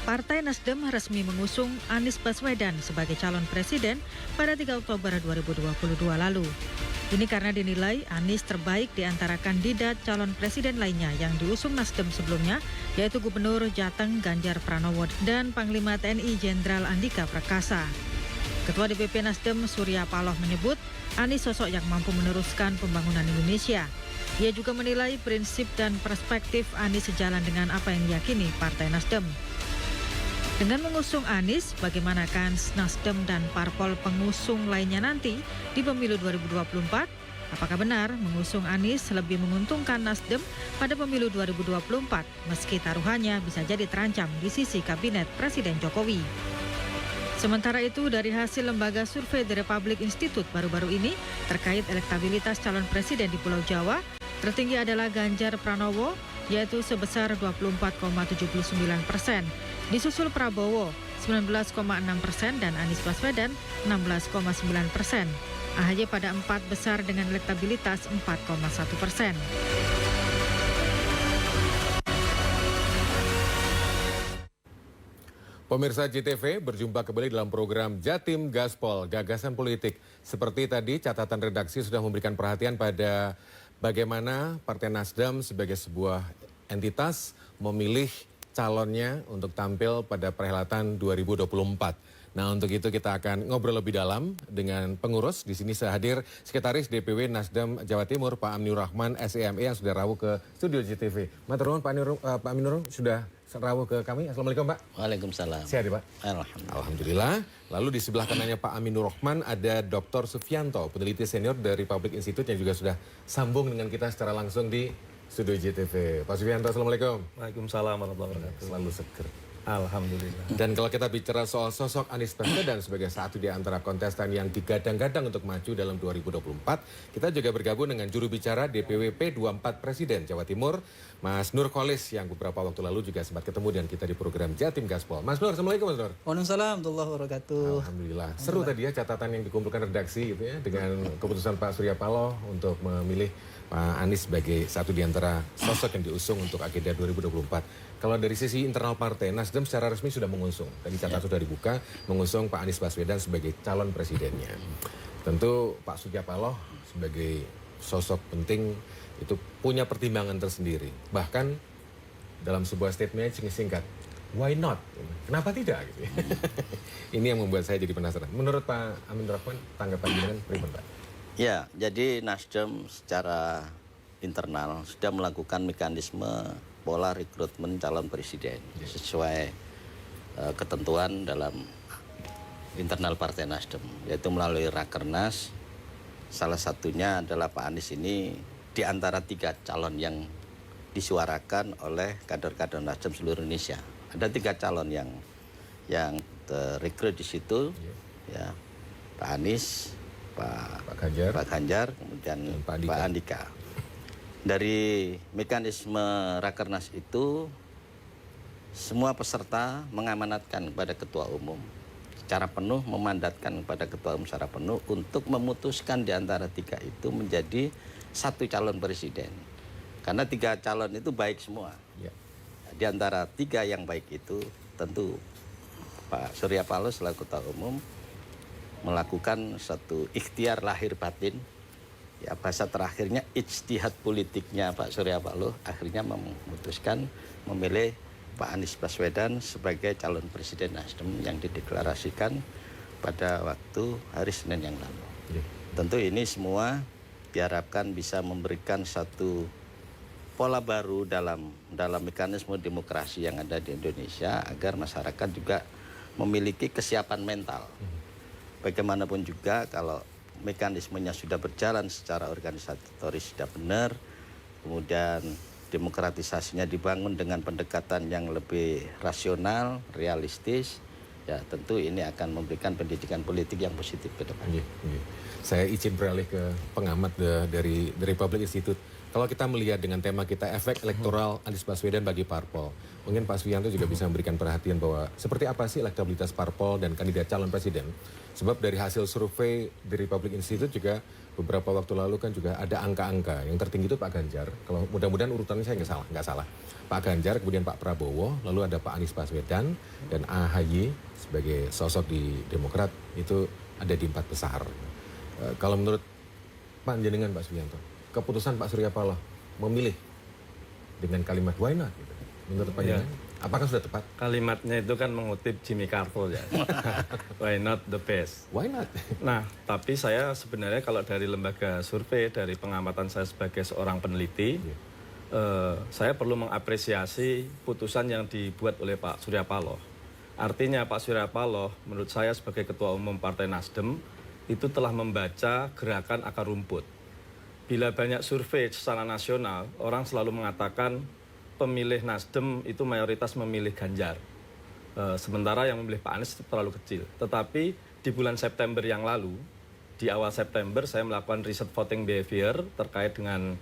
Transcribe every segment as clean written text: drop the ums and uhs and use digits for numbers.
Partai Nasdem resmi mengusung Anies Baswedan sebagai calon presiden pada 3 Oktober 2022 lalu. Ini karena dinilai Anies terbaik di antara kandidat calon presiden lainnya yang diusung Nasdem sebelumnya, yaitu Gubernur Jateng Ganjar Pranowo dan Panglima TNI Jenderal Andika Prakasa. Ketua DPP Nasdem Surya Paloh menyebut Anies sosok yang mampu meneruskan pembangunan Indonesia. Ia juga menilai prinsip dan perspektif Anies sejalan dengan apa yang diyakini Partai Nasdem. Dengan mengusung Anies, bagaimana kans Nasdem dan parpol pengusung lainnya nanti di pemilu 2024? Apakah benar mengusung Anies lebih menguntungkan Nasdem pada pemilu 2024 meski taruhannya bisa jadi terancam di sisi kabinet Presiden Jokowi? Sementara itu, dari hasil lembaga survei The Republic Institute baru-baru ini terkait elektabilitas calon presiden di Pulau Jawa, tertinggi adalah Ganjar Pranowo, yaitu sebesar 24,79%. Disusul Prabowo 19,6% dan Anies Baswedan 16,9%. AHY pada 4 besar dengan elektabilitas 4,1%. Pemirsa JTV, berjumpa kembali dalam program Jatim Gaspol, Gagasan Politik. Seperti tadi, catatan redaksi sudah memberikan perhatian pada bagaimana Partai Nasdem sebagai sebuah entitas memilih calonnya untuk tampil pada perhelatan 2024. Nah, untuk itu kita akan ngobrol lebih dalam dengan pengurus. Di sini saya hadir Sekretaris DPW Nasdem Jawa Timur, Pak Aminur Rahman, SEME yang sudah rawuh ke studio JTV. Matur nuwun Pak Aminur sudah rawuh ke kami. Assalamualaikum Pak. Waalaikumsalam. Sehat ya Pak? Alhamdulillah. Lalu di sebelah kanannya Pak Aminur Rahman ada Dr. Sufianto, peneliti senior dari Republic Institute yang juga sudah sambung dengan kita secara langsung di studio JTV. Pak Sufianto, Assalamualaikum. Waalaikumsalam warahmatullahi wabarakatuh. Selalu seger. Alhamdulillah. Dan kalau kita bicara soal sosok Anies Baswedan sebagai satu di antara kontestan yang digadang-gadang untuk maju dalam 2024, kita juga bergabung dengan juru bicara DPW P24 Presiden Jawa Timur, Mas Nur Kholis, yang beberapa waktu lalu juga sempat ketemu dengan kita di program Jatim Gaspol. Mas Nur, Assalamualaikum Mas Nur. Waalaikumsalam warahmatullahi wabarakatuh. Alhamdulillah. Seru tadi ya catatan yang dikumpulkan redaksi gitu ya, dengan keputusan Pak Surya Paloh untuk memilih Pak Anies sebagai satu di antara sosok yang diusung untuk agenda 2024. Kalau dari sisi internal partai, Nasdem secara resmi sudah mengusung. Tadi catatan sudah dibuka, mengusung Pak Anies Baswedan sebagai calon presidennya. Tentu Pak Surya Paloh sebagai sosok penting itu punya pertimbangan tersendiri. Bahkan dalam sebuah statement singkat, why not? Kenapa tidak? Gitu. Ini yang membuat saya jadi penasaran. Menurut Pak Amin Rahman, tanggapan dengan pribadi Pak? Ya, jadi Nasdem secara internal sudah melakukan mekanisme pola rekrutmen calon presiden sesuai ketentuan dalam internal Partai Nasdem, yaitu melalui Rakernas. Salah satunya adalah Pak Anies ini di antara 3 calon yang disuarakan oleh kader-kader Nasdem seluruh Indonesia. Ada 3 calon yang terrekrut di situ, ya, Pak Anies, Pak Ganjar, kemudian Pak Andika. Dari mekanisme Rakernas itu, semua peserta mengamanatkan kepada Ketua Umum secara penuh, memandatkan kepada Ketua Umum secara penuh untuk memutuskan di antara 3 itu menjadi satu calon presiden. Karena 3 calon itu baik semua. Ya. Di antara 3 yang baik itu tentu Pak Surya Paloh selaku Ketua Umum melakukan satu ikhtiar lahir batin, ya, bahasa terakhirnya ijtihad politiknya Pak Surya Paloh, akhirnya memutuskan memilih Pak Anies Baswedan sebagai calon presiden Nasdem yang dideklarasikan pada waktu hari Senin yang lalu. Tentu ini semua diharapkan bisa memberikan satu pola baru dalam mekanisme demokrasi yang ada di Indonesia, agar masyarakat juga memiliki kesiapan mental. Bagaimanapun juga kalau mekanismenya sudah berjalan secara organisatoris sudah benar, kemudian demokratisasinya dibangun dengan pendekatan yang lebih rasional, realistis, ya tentu ini akan memberikan pendidikan politik yang positif ke depan. Saya izin beralih ke pengamat dari The Republic Institute. Kalau kita melihat dengan tema kita efek elektoral Anies Baswedan bagi parpol, mungkin Pak Suyanto juga bisa memberikan perhatian bahwa seperti apa sih elektabilitas parpol dan kandidat calon presiden. Sebab dari hasil survei The Republic Institute juga beberapa waktu lalu kan juga ada angka-angka. Yang tertinggi itu Pak Ganjar. Kalau mudah-mudahan urutannya saya nggak salah. Pak Ganjar, kemudian Pak Prabowo, lalu ada Pak Anies Baswedan dan AHY sebagai sosok di Demokrat itu ada di 4 besar. Kalau menurut Pak Jenengan, Pak Sugianto, keputusan Pak Surya Paloh memilih dengan kalimat why not, gitu. Menurut Pak Jenengan, apakah sudah tepat? Kalimatnya itu kan mengutip Jimmy Carter ya. Why not the best? Why not? Nah, tapi saya sebenarnya kalau dari lembaga survei, dari pengamatan saya sebagai seorang peneliti, saya perlu mengapresiasi putusan yang dibuat oleh Pak Surya Paloh. Artinya Pak Surya Paloh, menurut saya sebagai Ketua Umum Partai Nasdem, itu telah membaca gerakan akar rumput. Bila banyak survei secara nasional, orang selalu mengatakan pemilih Nasdem itu mayoritas memilih Ganjar. Sementara yang memilih Pak Anies terlalu kecil. Tetapi di bulan September yang lalu, di awal September saya melakukan riset voting behavior terkait dengan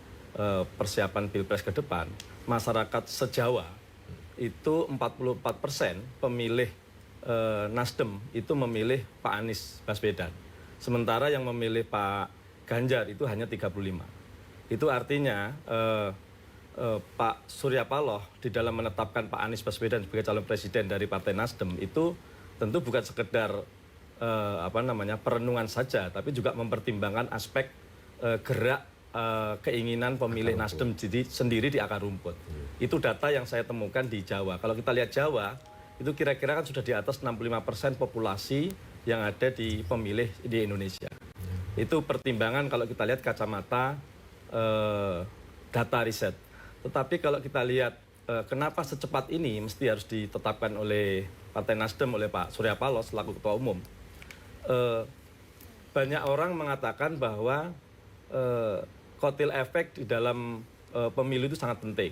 persiapan Pilpres ke depan. Masyarakat se-Jawa itu 44% pemilih Nasdem itu memilih Pak Anies Baswedan. Sementara yang memilih Pak Ganjar itu hanya 35. Itu artinya Pak Surya Paloh di dalam menetapkan Pak Anies Baswedan sebagai calon presiden dari Partai Nasdem itu tentu bukan sekedar perenungan saja, tapi juga mempertimbangkan aspek gerak keinginan pemilih Nasdem sendiri di akar rumput. Itu data yang saya temukan di Jawa. Kalau kita lihat Jawa, itu kira-kira kan sudah di atas 65% populasi yang ada di pemilih di Indonesia. Itu pertimbangan kalau kita lihat kacamata data riset. Tetapi kalau kita lihat kenapa secepat ini mesti harus ditetapkan oleh Partai Nasdem, oleh Pak Surya Paloh selaku Ketua Umum. Banyak orang mengatakan bahwa kotil efek di dalam pemilu itu sangat penting.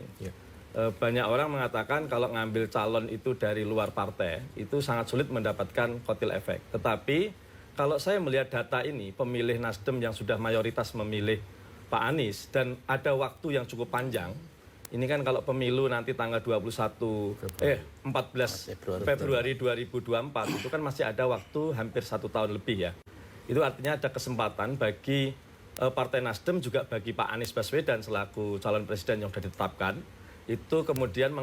Banyak orang mengatakan kalau ngambil calon itu dari luar partai, itu sangat sulit mendapatkan kotil efek. Tetapi kalau saya melihat data ini, pemilih Nasdem yang sudah mayoritas memilih Pak Anies dan ada waktu yang cukup panjang. Ini kan kalau pemilu nanti tanggal 14 Februari 2024 itu kan masih ada waktu hampir 1 tahun lebih ya. Itu artinya ada kesempatan bagi Partai Nasdem juga bagi Pak Anies Baswedan selaku calon presiden yang sudah ditetapkan itu kemudian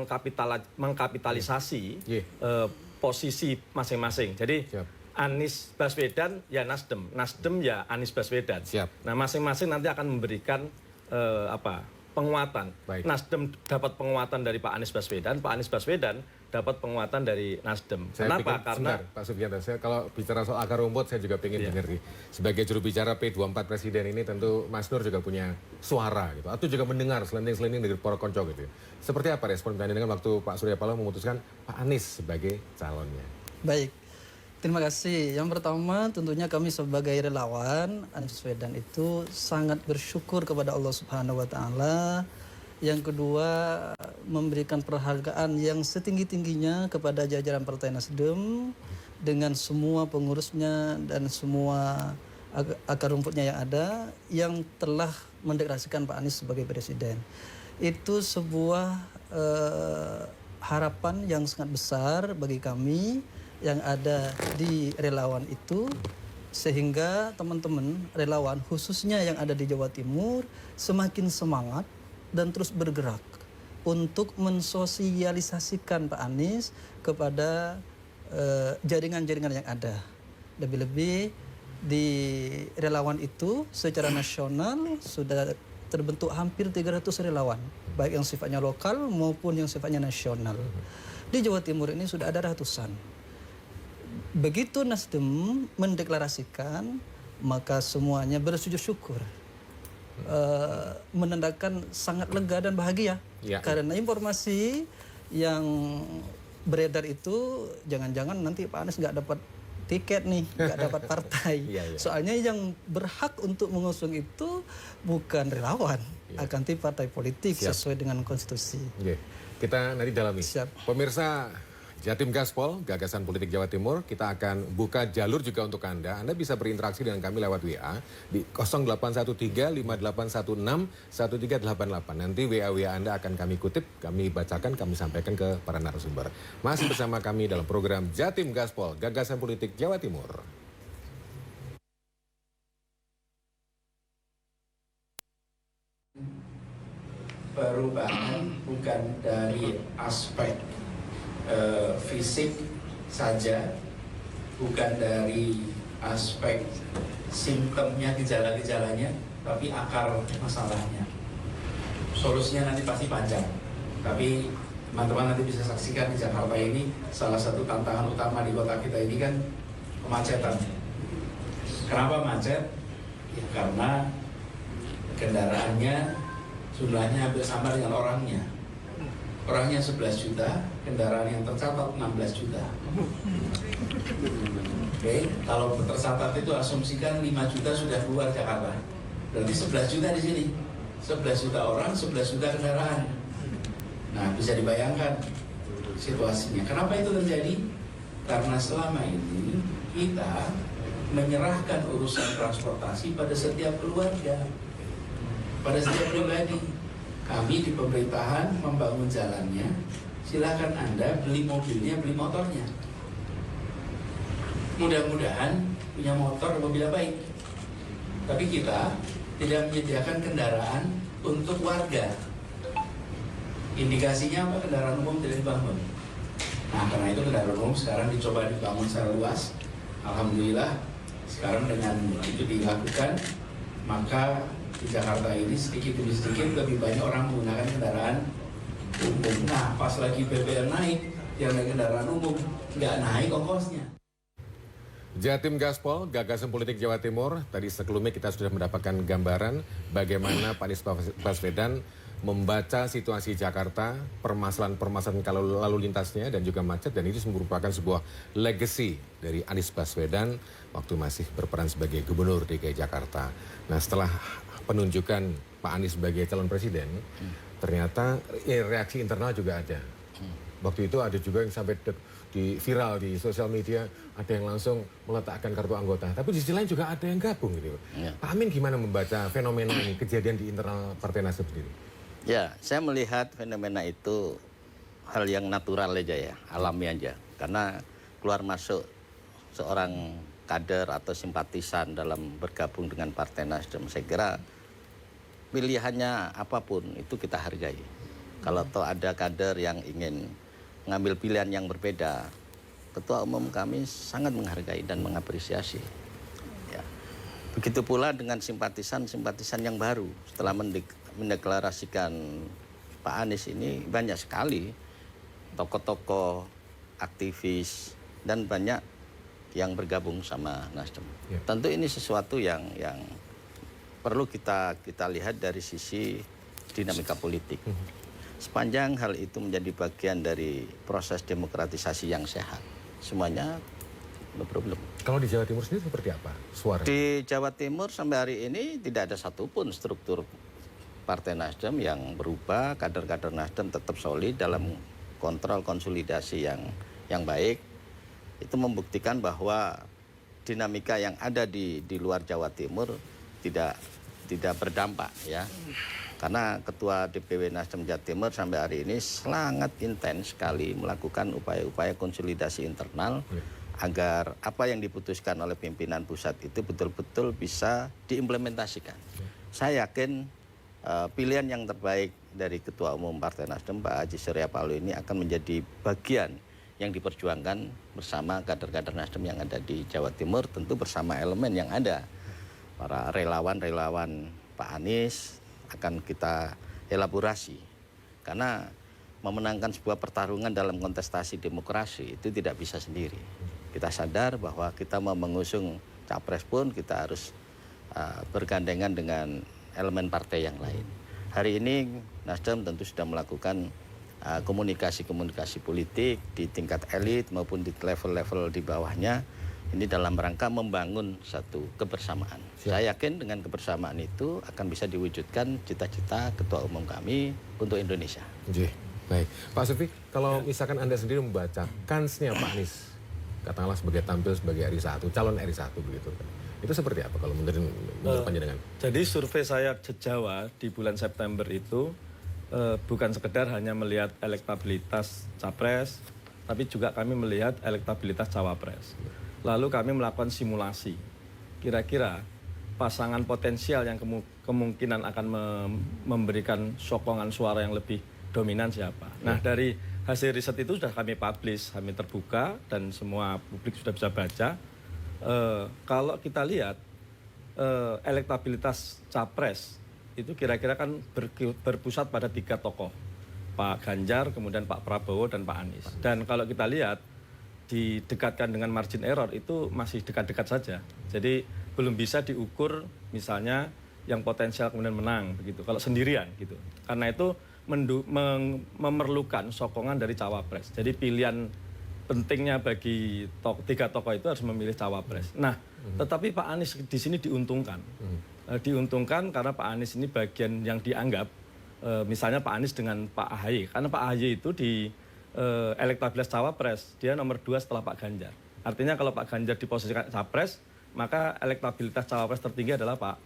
mengkapitalisasi posisi masing-masing. Jadi Anies Baswedan ya Nasdem, Nasdem ya Anies Baswedan. Nah masing-masing nanti akan memberikan penguatan. Nasdem dapat penguatan dari Pak Anies Baswedan, Pak Anies Baswedan dapat penguatan dari Nasdem. Kenapa? Karena Pak Sugianto, saya kalau bicara soal akar rumput saya juga ingin dengar. Sebagai juru bicara P24 Presiden ini tentu Mas Nur juga punya suara gitu, atau juga mendengar selenting-selenting dari para konco gitu. Seperti apa respon Anda dengan waktu Pak Surya Paloh memutuskan Pak Anies sebagai calonnya? Baik. Terima kasih. Yang pertama tentunya kami sebagai relawan Anies Baswedan itu sangat bersyukur kepada Allah Subhanahu wa taala. Yang kedua memberikan penghargaan yang setinggi-tingginya kepada jajaran Partai Nasdem dengan semua pengurusnya dan semua akar rumputnya yang ada yang telah mendeklarasikan Pak Anies sebagai presiden. Itu sebuah harapan yang sangat besar bagi kami yang ada di relawan itu, sehingga teman-teman relawan khususnya yang ada di Jawa Timur semakin semangat dan terus bergerak untuk mensosialisasikan Pak Anies kepada jaringan-jaringan yang ada. Lebih-lebih di relawan itu secara nasional sudah terbentuk hampir 300 relawan, baik yang sifatnya lokal maupun yang sifatnya nasional. Di Jawa Timur ini sudah ada ratusan. Begitu Nasdem mendeklarasikan, maka semuanya bersujud syukur, menandakan sangat lega dan bahagia. Karena informasi yang beredar itu jangan-jangan nanti Pak Anies nggak dapat tiket nih, nggak dapat partai. Soalnya yang berhak untuk mengusung itu bukan relawan, akan tapi partai politik sesuai dengan konstitusi. Kita nanti dalami. Pemirsa Jatim Gaspol, Gagasan Politik Jawa Timur, kita akan buka jalur juga untuk Anda. Anda bisa berinteraksi dengan kami lewat WA di 0813-5816-1388. Nanti WA Anda akan kami kutip, kami bacakan, kami sampaikan ke para narasumber. Masih bersama kami dalam program Jatim Gaspol, Gagasan Politik Jawa Timur. perubahan bukan dari aspek fisik saja, bukan dari aspek simptomnya, gejala-gejalanya, tapi akar masalahnya. Solusinya nanti pasti panjang, tapi teman-teman nanti bisa saksikan di Jakarta ini salah satu tantangan utama di kota kita ini kan kemacetan. Kenapa macet? Ya karena kendaraannya jumlahnya hampir sama dengan orangnya. Orangnya 11 juta, kendaraan yang tercatat 16 juta. Oke, kalau tercatat itu asumsikan 5 juta sudah keluar Jakarta. Berarti 11 juta di sini. 11 juta orang, 11 juta kendaraan. Nah, bisa dibayangkan situasinya. Kenapa itu terjadi? Karena selama ini kita menyerahkan urusan transportasi pada setiap keluarga, pada setiap pribadi. Kami di pemerintahan membangun jalannya, silakan Anda beli mobilnya, beli motornya. Mudah-mudahan punya motor mobil baik. Tapi kita tidak menyediakan kendaraan untuk warga. Indikasinya apa? Kendaraan umum tidak dibangun. Nah, karena itu kendaraan umum sekarang dicoba dibangun secara luas. Alhamdulillah, sekarang dengan itu dilakukan, maka di Jakarta ini sedikit demi sedikit lebih banyak orang menggunakan kendaraan umum. Nah, pas lagi BBM naik, yang naik kendaraan umum nggak naik ongkosnya. Jatim Gaspol, gagasan politik Jawa Timur. Tadi sebelumnya kita sudah mendapatkan gambaran bagaimana Pak Anies Baswedan membaca situasi Jakarta, permasalahan-permasalahan kalau lalu lintasnya dan juga macet, dan itu merupakan sebuah legacy dari Anies Baswedan waktu masih berperan sebagai gubernur DKI Jakarta. Nah, setelah penunjukan Pak Anies sebagai calon presiden, ternyata reaksi internal juga ada. Waktu itu ada juga yang sampai di viral di sosial media, ada yang langsung meletakkan kartu anggota. Tapi di sisi lain juga ada yang gabung gitu. Ya. Pak Amin gimana membaca fenomena ini, kejadian di internal Partai Nasdem sendiri? Ya, saya melihat fenomena itu hal yang natural aja ya, alami aja. Karena keluar masuk seorang kader atau simpatisan dalam bergabung dengan Partai Nasdem, saya kira pilihannya apapun itu kita hargai. Kalau toh ada kader yang ingin mengambil pilihan yang berbeda, Ketua Umum kami sangat menghargai dan mengapresiasi. Ya. Begitu pula dengan simpatisan-simpatisan yang baru. Setelah mendeklarasikan Pak Anies ini, banyak sekali tokoh-tokoh, aktivis, dan banyak yang bergabung sama Nasdem. Ya. Tentu ini sesuatu yang perlu kita lihat dari sisi dinamika politik. Sepanjang hal itu menjadi bagian dari proses demokratisasi yang sehat, semuanya no problem. Kalau di Jawa Timur sendiri seperti apa suara? Di Jawa Timur sampai hari ini tidak ada satupun struktur Partai Nasdem yang berubah. Kader-kader Nasdem tetap solid dalam kontrol konsolidasi yang baik. Itu membuktikan bahwa dinamika yang ada di luar Jawa Timur tidak berdampak ya. Karena Ketua DPW Nasdem Jawa Timur sampai hari ini sangat intens sekali melakukan upaya-upaya konsolidasi internal agar apa yang diputuskan oleh pimpinan pusat itu betul-betul bisa diimplementasikan. Saya yakin pilihan yang terbaik dari Ketua Umum Partai Nasdem Pak Haji Surya Paloh ini akan menjadi bagian yang diperjuangkan bersama kader-kader Nasdem yang ada di Jawa Timur, tentu bersama elemen yang ada. Para relawan-relawan Pak Anies akan kita elaborasi, karena memenangkan sebuah pertarungan dalam kontestasi demokrasi itu tidak bisa sendiri. Kita sadar bahwa kita mau mengusung capres pun kita harus bergandengan dengan elemen partai yang lain. Hari ini Nasdem tentu sudah melakukan komunikasi-komunikasi politik di tingkat elit maupun di level-level di bawahnya. Ini dalam rangka membangun satu kebersamaan. Saya yakin dengan kebersamaan itu akan bisa diwujudkan cita-cita Ketua Umum kami untuk Indonesia. Baik, Pak Sufi, kalau misalkan Anda sendiri membaca kansnya Pak Anies, katakanlah sebagai tampil sebagai RI1, calon RI1 begitu, itu seperti apa kalau menurut panjenengan? Jadi survei saya Jawa di bulan September itu bukan sekedar hanya melihat elektabilitas capres, tapi juga kami melihat elektabilitas cawapres. Lalu kami melakukan simulasi. Kira-kira pasangan potensial yang kemungkinan akan memberikan sokongan suara yang lebih dominan siapa. Nah, dari hasil riset itu sudah kami publish, kami terbuka dan semua publik sudah bisa baca. Kalau kita lihat elektabilitas capres itu kira-kira kan berpusat pada 3 tokoh, Pak Ganjar, kemudian Pak Prabowo dan Pak Anies. Dan kalau kita lihat didekatkan dengan margin error itu masih dekat-dekat saja. Jadi belum bisa diukur misalnya yang potensial kemudian menang begitu. Kalau sendirian gitu. Karena itu memerlukan sokongan dari cawapres. Jadi pilihan pentingnya bagi 3 tokoh itu harus memilih cawapres. Nah, tetapi Pak Anies di sini diuntungkan. Diuntungkan karena Pak Anies ini bagian yang dianggap misalnya Pak Anies dengan Pak AHY. Karena Pak AHY itu di elektabilitas cawapres dia nomor 2 setelah Pak Ganjar. Artinya kalau Pak Ganjar diposisikan capres, maka elektabilitas cawapres tertinggi adalah Pak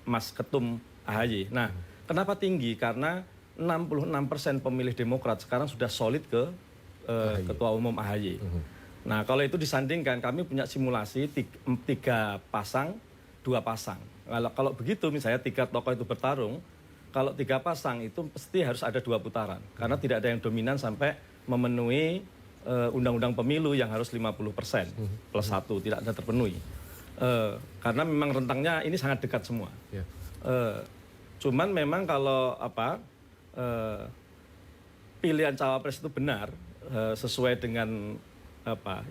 Mas Ketum AHY. Nah, kenapa tinggi? Karena 66% pemilih Demokrat sekarang sudah solid ke Ketua Umum AHY. Nah, kalau itu disandingkan, kami punya simulasi 3 pasang, 2 pasang. Kalau begitu misalnya 3 tokoh itu bertarung, kalau 3 pasang itu pasti harus ada 2 putaran. Karena tidak ada yang dominan sampai memenuhi undang-undang pemilu yang harus 50% plus 1, tidak ada terpenuhi. Karena memang rentangnya ini sangat dekat semua. Cuman memang kalau pilihan cawapres itu benar sesuai dengan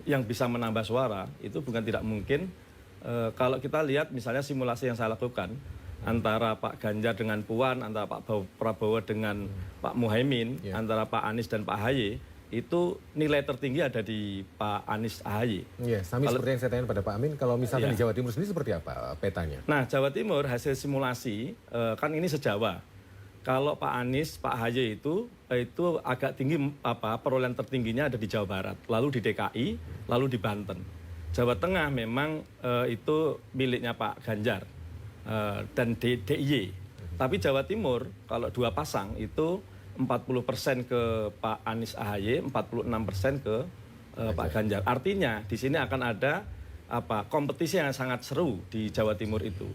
yang bisa menambah suara, itu bukan tidak mungkin. Kalau kita lihat misalnya simulasi yang saya lakukan antara Pak Ganjar dengan Puan, antara Pak Prabowo dengan Pak Muhaimin, antara Pak Anies dan Pak AHY, itu nilai tertinggi ada di Pak Anies AHY. Iya, sama seperti yang saya tanya pada Pak Amin, kalau misalkan di Jawa Timur sendiri seperti apa petanya? Nah, Jawa Timur hasil simulasi kan ini se-Jawa. Kalau Pak Anies, Pak AHY itu agak tinggi, perolehan tertingginya ada di Jawa Barat, lalu di DKI, lalu di Banten. Jawa Tengah memang itu miliknya Pak Ganjar dan DIY. Tapi Jawa Timur kalau 2 pasang itu 40% ke Pak Anies AHY, 46% ke Pak Ganjar. Artinya di sini akan ada kompetisi yang sangat seru di Jawa Timur itu.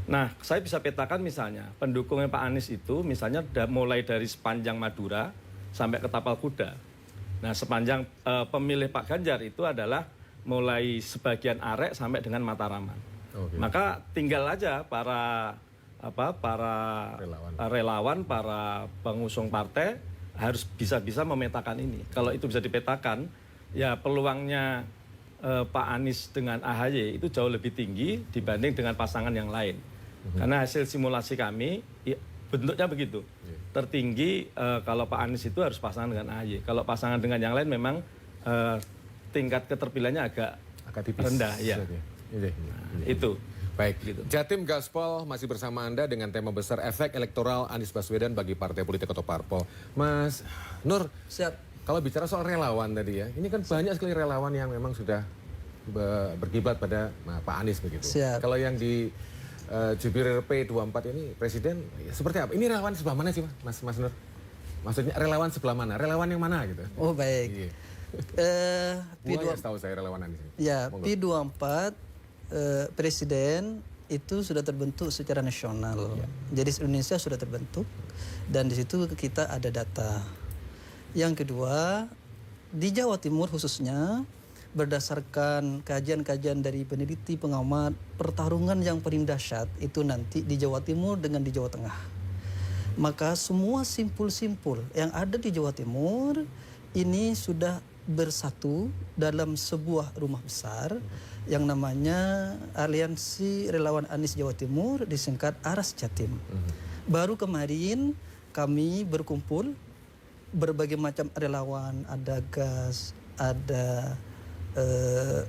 Nah, saya bisa petakan misalnya pendukungnya Pak Anies itu misalnya mulai dari sepanjang Madura sampai ke Tapal Kuda. Nah, sepanjang pemilih Pak Ganjar itu adalah mulai sebagian Arek sampai dengan Mataraman. Maka tinggal aja para relawan, para pengusung partai harus bisa memetakan ini. Kalau itu bisa dipetakan, ya peluangnya Pak Anies dengan AHY itu jauh lebih tinggi dibanding dengan pasangan yang lain. Karena hasil simulasi kami bentuknya begitu. Tertinggi kalau Pak Anies itu harus pasangan dengan AHY. Kalau pasangan dengan yang lain memang tingkat keterpilihannya agak tipis, rendah. Ya. Itu. Baik, gitu. Jatim Gaspol masih bersama Anda dengan tema besar efek elektoral Anies Baswedan bagi partai politik atau parpol. Mas Nur, Siap. Kalau bicara soal relawan tadi ya, ini kan banyak sekali relawan yang memang sudah berkiblat pada Pak Anies begitu. Siap. Kalau yang di Jubir P24 ini Presiden ya, seperti apa? Ini relawan sebelah mana sih Mas Nur? Maksudnya relawan sebelah mana? Relawan yang mana gitu? Oh baik. Iya. P24 tahu saya relawan Anies. Ya, P24 Presiden itu sudah terbentuk secara nasional. Jadi Indonesia sudah terbentuk dan di situ kita ada data. Yang kedua, di Jawa Timur khususnya berdasarkan kajian-kajian dari peneliti pengamat, pertarungan yang paling dahsyat itu nanti di Jawa Timur dengan di Jawa Tengah. Maka semua simpul-simpul yang ada di Jawa Timur ini sudah bersatu dalam sebuah rumah besar yang namanya Aliansi Relawan Anies Jawa Timur, disingkat Aras Jatim. Baru kemarin kami berkumpul berbagai macam relawan, ada GAS, ada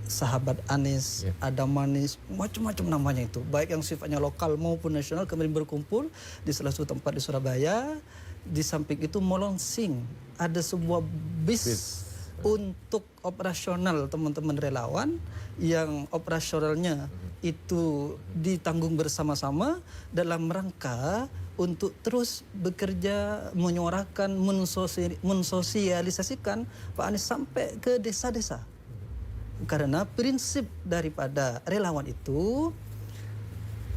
sahabat Anies, ada Manis, macam-macam namanya itu. Baik yang sifatnya lokal maupun nasional kemarin berkumpul di salah satu tempat di Surabaya. Di samping itu melonsing ada sebuah bis untuk operasional teman-teman relawan yang operasionalnya itu ditanggung bersama-sama dalam rangka untuk terus bekerja menyuarakan, mensosialisasikan Pak Anies sampai ke desa-desa. Karena prinsip daripada relawan itu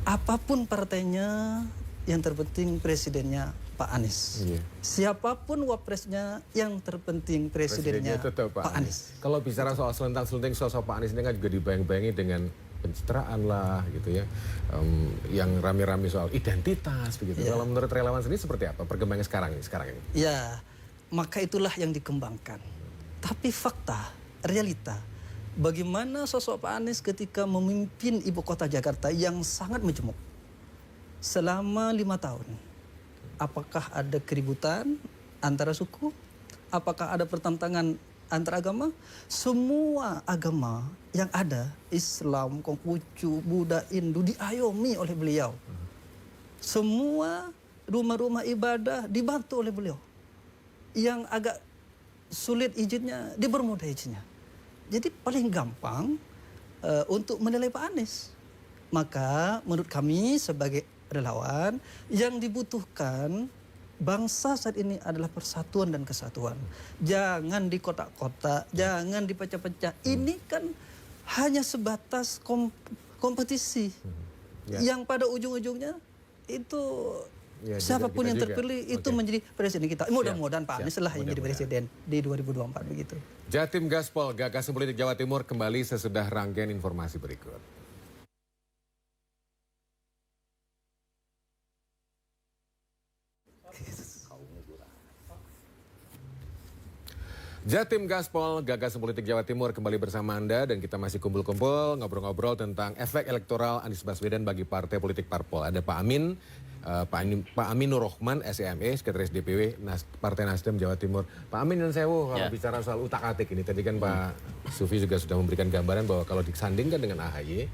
apapun partainya, yang terpenting presidennya Pak Anies. Iya. Siapapun wapresnya, yang terpenting presidennya tetap Pak Anies. Kalau bicara soal selentang-selenting sosok Pak Anies ini kan juga dibayang-bayangi dengan pencitraan lah gitu ya, yang rame-rame soal identitas begitu. Ya. Kalau menurut relawan sendiri seperti apa perkembangan sekarang ini? Ya, maka itulah yang dikembangkan. Tapi fakta, realita, bagaimana sosok Pak Anies ketika memimpin ibu kota Jakarta yang sangat majemuk selama 5 tahun. Apakah ada keributan antara suku? Apakah ada pertentangan antar agama? Semua agama yang ada, Islam, Konghucu, Buddha, Hindu, diayomi oleh beliau. Semua rumah-rumah ibadah dibantu oleh beliau. Yang agak sulit izinnya, dipermudah izinnya. Jadi paling gampang untuk menilai Pak Anies. Maka menurut kami sebagai relawan, yang dibutuhkan bangsa saat ini adalah persatuan dan kesatuan. Jangan di kotak-kotak, jangan dipecah-pecah. Ini kan hanya sebatas kompetisi. Yang pada ujung-ujungnya itu siapapun yang terpilih itu menjadi presiden kita. Mudah-mudahan Pak Anies lah yang jadi presiden di 2024 begitu. Jatim Gaspol, Gagasan Politik Jawa Timur kembali sesudah rangkaian informasi berikut. Jatim Gaspol, Gagasan Politik Jawa Timur kembali bersama Anda dan kita masih kumpul-kumpul ngobrol-ngobrol tentang efek elektoral Anies Baswedan bagi partai politik parpol. Ada Pak Amin, Pak Aminur Rohman, SEME, Sekretaris DPW Partai Nasdem Jawa Timur. Pak Amin dan Sewu, kalau bicara soal utak-atik ini, tadi kan Pak Sufi juga sudah memberikan gambaran bahwa kalau disandingkan dengan AHY,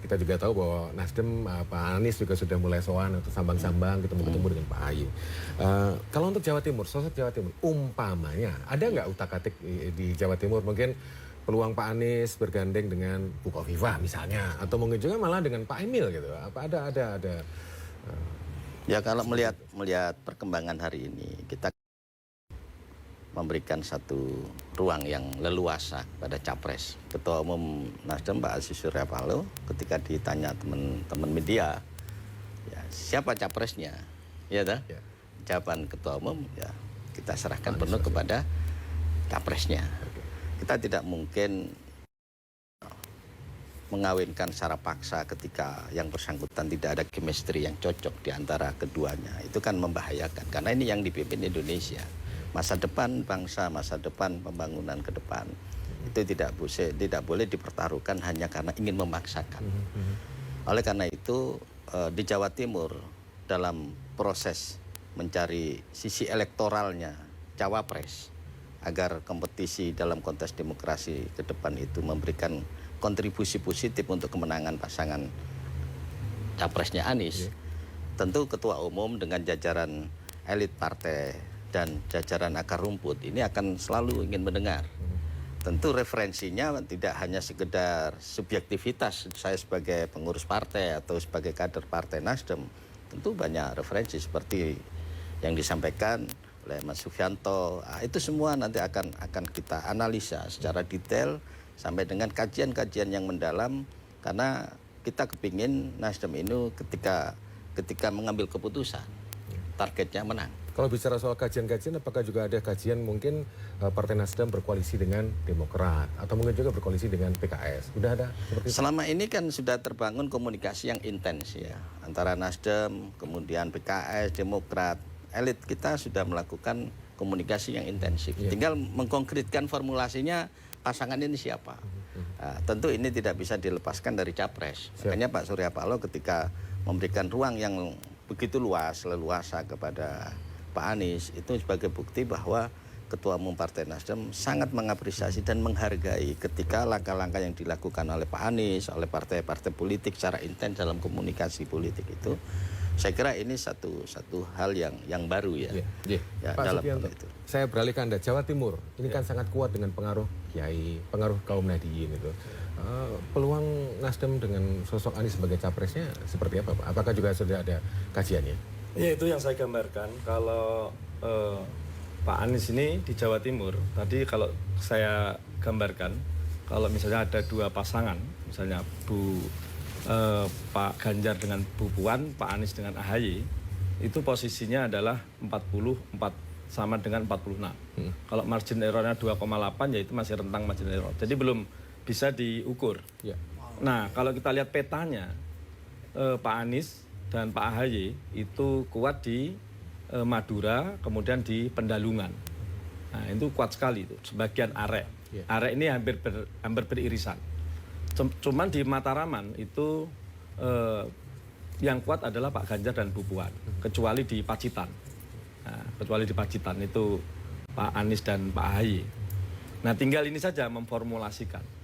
kita juga tahu bahwa Nasdem, Pak Anies juga sudah mulai sowan atau sambang-sambang ketemu-ketemu dengan Pak AHY. Kalau untuk Jawa Timur, sosok Jawa Timur, umpamanya ada nggak utak-atik di Jawa Timur? Mungkin peluang Pak Anies bergandeng dengan Bu Khofifah misalnya, atau mungkin juga malah dengan Pak Emil gitu. Apa ada Ya kalau melihat perkembangan hari ini, kita memberikan satu ruang yang leluasa pada capres. Ketua Umum Nasdem Pak Aziz Surya Paloh ketika ditanya teman-teman media, ya, siapa capresnya? Ya, ya. Jawaban Ketua Umum, ya kita serahkan penuh kepada capresnya. Kita tidak mungkin mengawinkan secara paksa ketika yang bersangkutan tidak ada chemistry yang cocok di antara keduanya. Itu kan membahayakan, karena ini yang dipimpin Indonesia. Masa depan bangsa, masa depan pembangunan ke depan, itu tidak boleh dipertaruhkan hanya karena ingin memaksakan. Oleh karena itu, di Jawa Timur, dalam proses mencari sisi elektoralnya cawapres, agar kompetisi dalam kontes demokrasi ke depan itu memberikan kontribusi positif untuk kemenangan pasangan capresnya Anies, tentu Ketua Umum dengan jajaran elit partai dan jajaran akar rumput ini akan selalu ingin mendengar. Tentu referensinya tidak hanya sekedar subjektivitas saya sebagai pengurus partai atau sebagai kader partai Nasdem, tentu banyak referensi seperti yang disampaikan oleh Mas Sufianto. Itu semua nanti akan kita analisa secara detail sampai dengan kajian-kajian yang mendalam, karena kita kepingin Nasdem ini ketika mengambil keputusan targetnya menang. Kalau bicara soal kajian-kajian, apakah juga ada kajian mungkin Partai Nasdem berkoalisi dengan Demokrat atau mungkin juga berkoalisi dengan PKS? Udah ada seperti itu? Selama ini kan sudah terbangun komunikasi yang intens ya antara Nasdem, kemudian PKS, Demokrat. Elit kita sudah melakukan komunikasi yang intensif. Tinggal mengkonkretkan formulasinya, pasangan ini siapa. Nah, tentu ini tidak bisa dilepaskan dari capres. Makanya Pak Surya Paloh ketika memberikan ruang yang begitu luas, leluasa kepada Pak Anies, itu sebagai bukti bahwa Ketua Umum Partai Nasdem sangat mengapresiasi dan menghargai ketika langkah-langkah yang dilakukan oleh Pak Anies, oleh partai-partai politik secara intens dalam komunikasi politik itu. Saya kira ini satu hal yang baru ya. Pak dalam Sufianto, itu. saya beralih ke Anda. Jawa Timur ini kan sangat kuat dengan pengaruh kiai, pengaruh kaum Nahdliyin itu. Peluang Nasdem dengan sosok Anies sebagai capresnya seperti apa, Pak? Apakah juga sudah ada kajiannya? Ya, itu yang saya gambarkan. Kalau Pak Anies ini di Jawa Timur, tadi kalau saya gambarkan, kalau misalnya ada dua pasangan, misalnya Bu Pak Ganjar dengan Bu Puan, Pak Anies dengan AHY, itu posisinya adalah 44 sama dengan 46. Kalau margin errornya 2,8 ya itu masih rentang margin error. Jadi belum bisa diukur. Ya. Nah, kalau kita lihat petanya, Pak Anies dan Pak AHY itu kuat di Madura, kemudian di Pendalungan. Nah, itu kuat sekali itu, sebagian arek. Yeah. Arek ini hampir beririsan. Cuman di Mataraman itu yang kuat adalah Pak Ganjar dan Bu Puan, kecuali di Pacitan. Nah, kecuali di Pacitan itu Pak Anies dan Pak AHY. Nah, tinggal ini saja memformulasikan.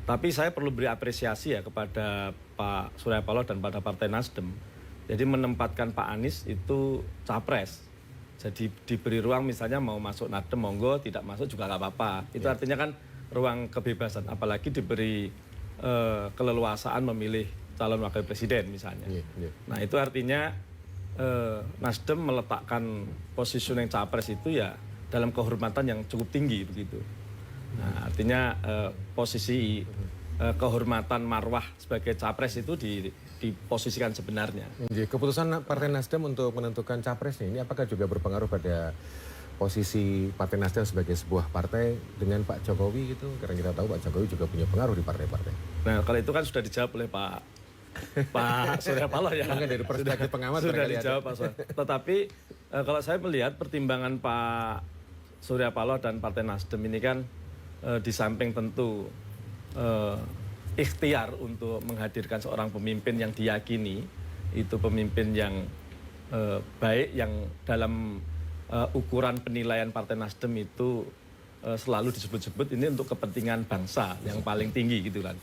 Tapi saya perlu beri apresiasi ya kepada Pak Surya Paloh dan pada Partai Nasdem. Jadi menempatkan Pak Anies itu capres. Jadi diberi ruang misalnya mau masuk Nasdem monggo, tidak masuk juga nggak apa-apa. Itu artinya kan ruang kebebasan. Apalagi diberi keleluasaan memilih calon wakil presiden misalnya. Nah itu artinya Nasdem meletakkan positioning capres itu ya dalam kehormatan yang cukup tinggi begitu. Nah artinya posisi kehormatan marwah sebagai capres itu diposisikan sebenarnya. Keputusan Partai Nasdem untuk menentukan capres ini apakah juga berpengaruh pada posisi Partai Nasdem sebagai sebuah partai dengan Pak Jokowi gitu? Karena kita tahu Pak Jokowi juga punya pengaruh di partai-partai. Nah kalau itu kan sudah dijawab oleh Pak Surya Paloh ya. Mungkin dari perspektif pengamat sudah dijawab Pak Surya. Tetapi kalau saya melihat pertimbangan Pak Surya Paloh dan Partai Nasdem ini kan di samping tentu ikhtiar untuk menghadirkan seorang pemimpin yang diyakini itu pemimpin yang baik yang dalam ukuran penilaian Partai Nasdem itu selalu disebut-sebut ini untuk kepentingan bangsa yang paling tinggi gitu kan.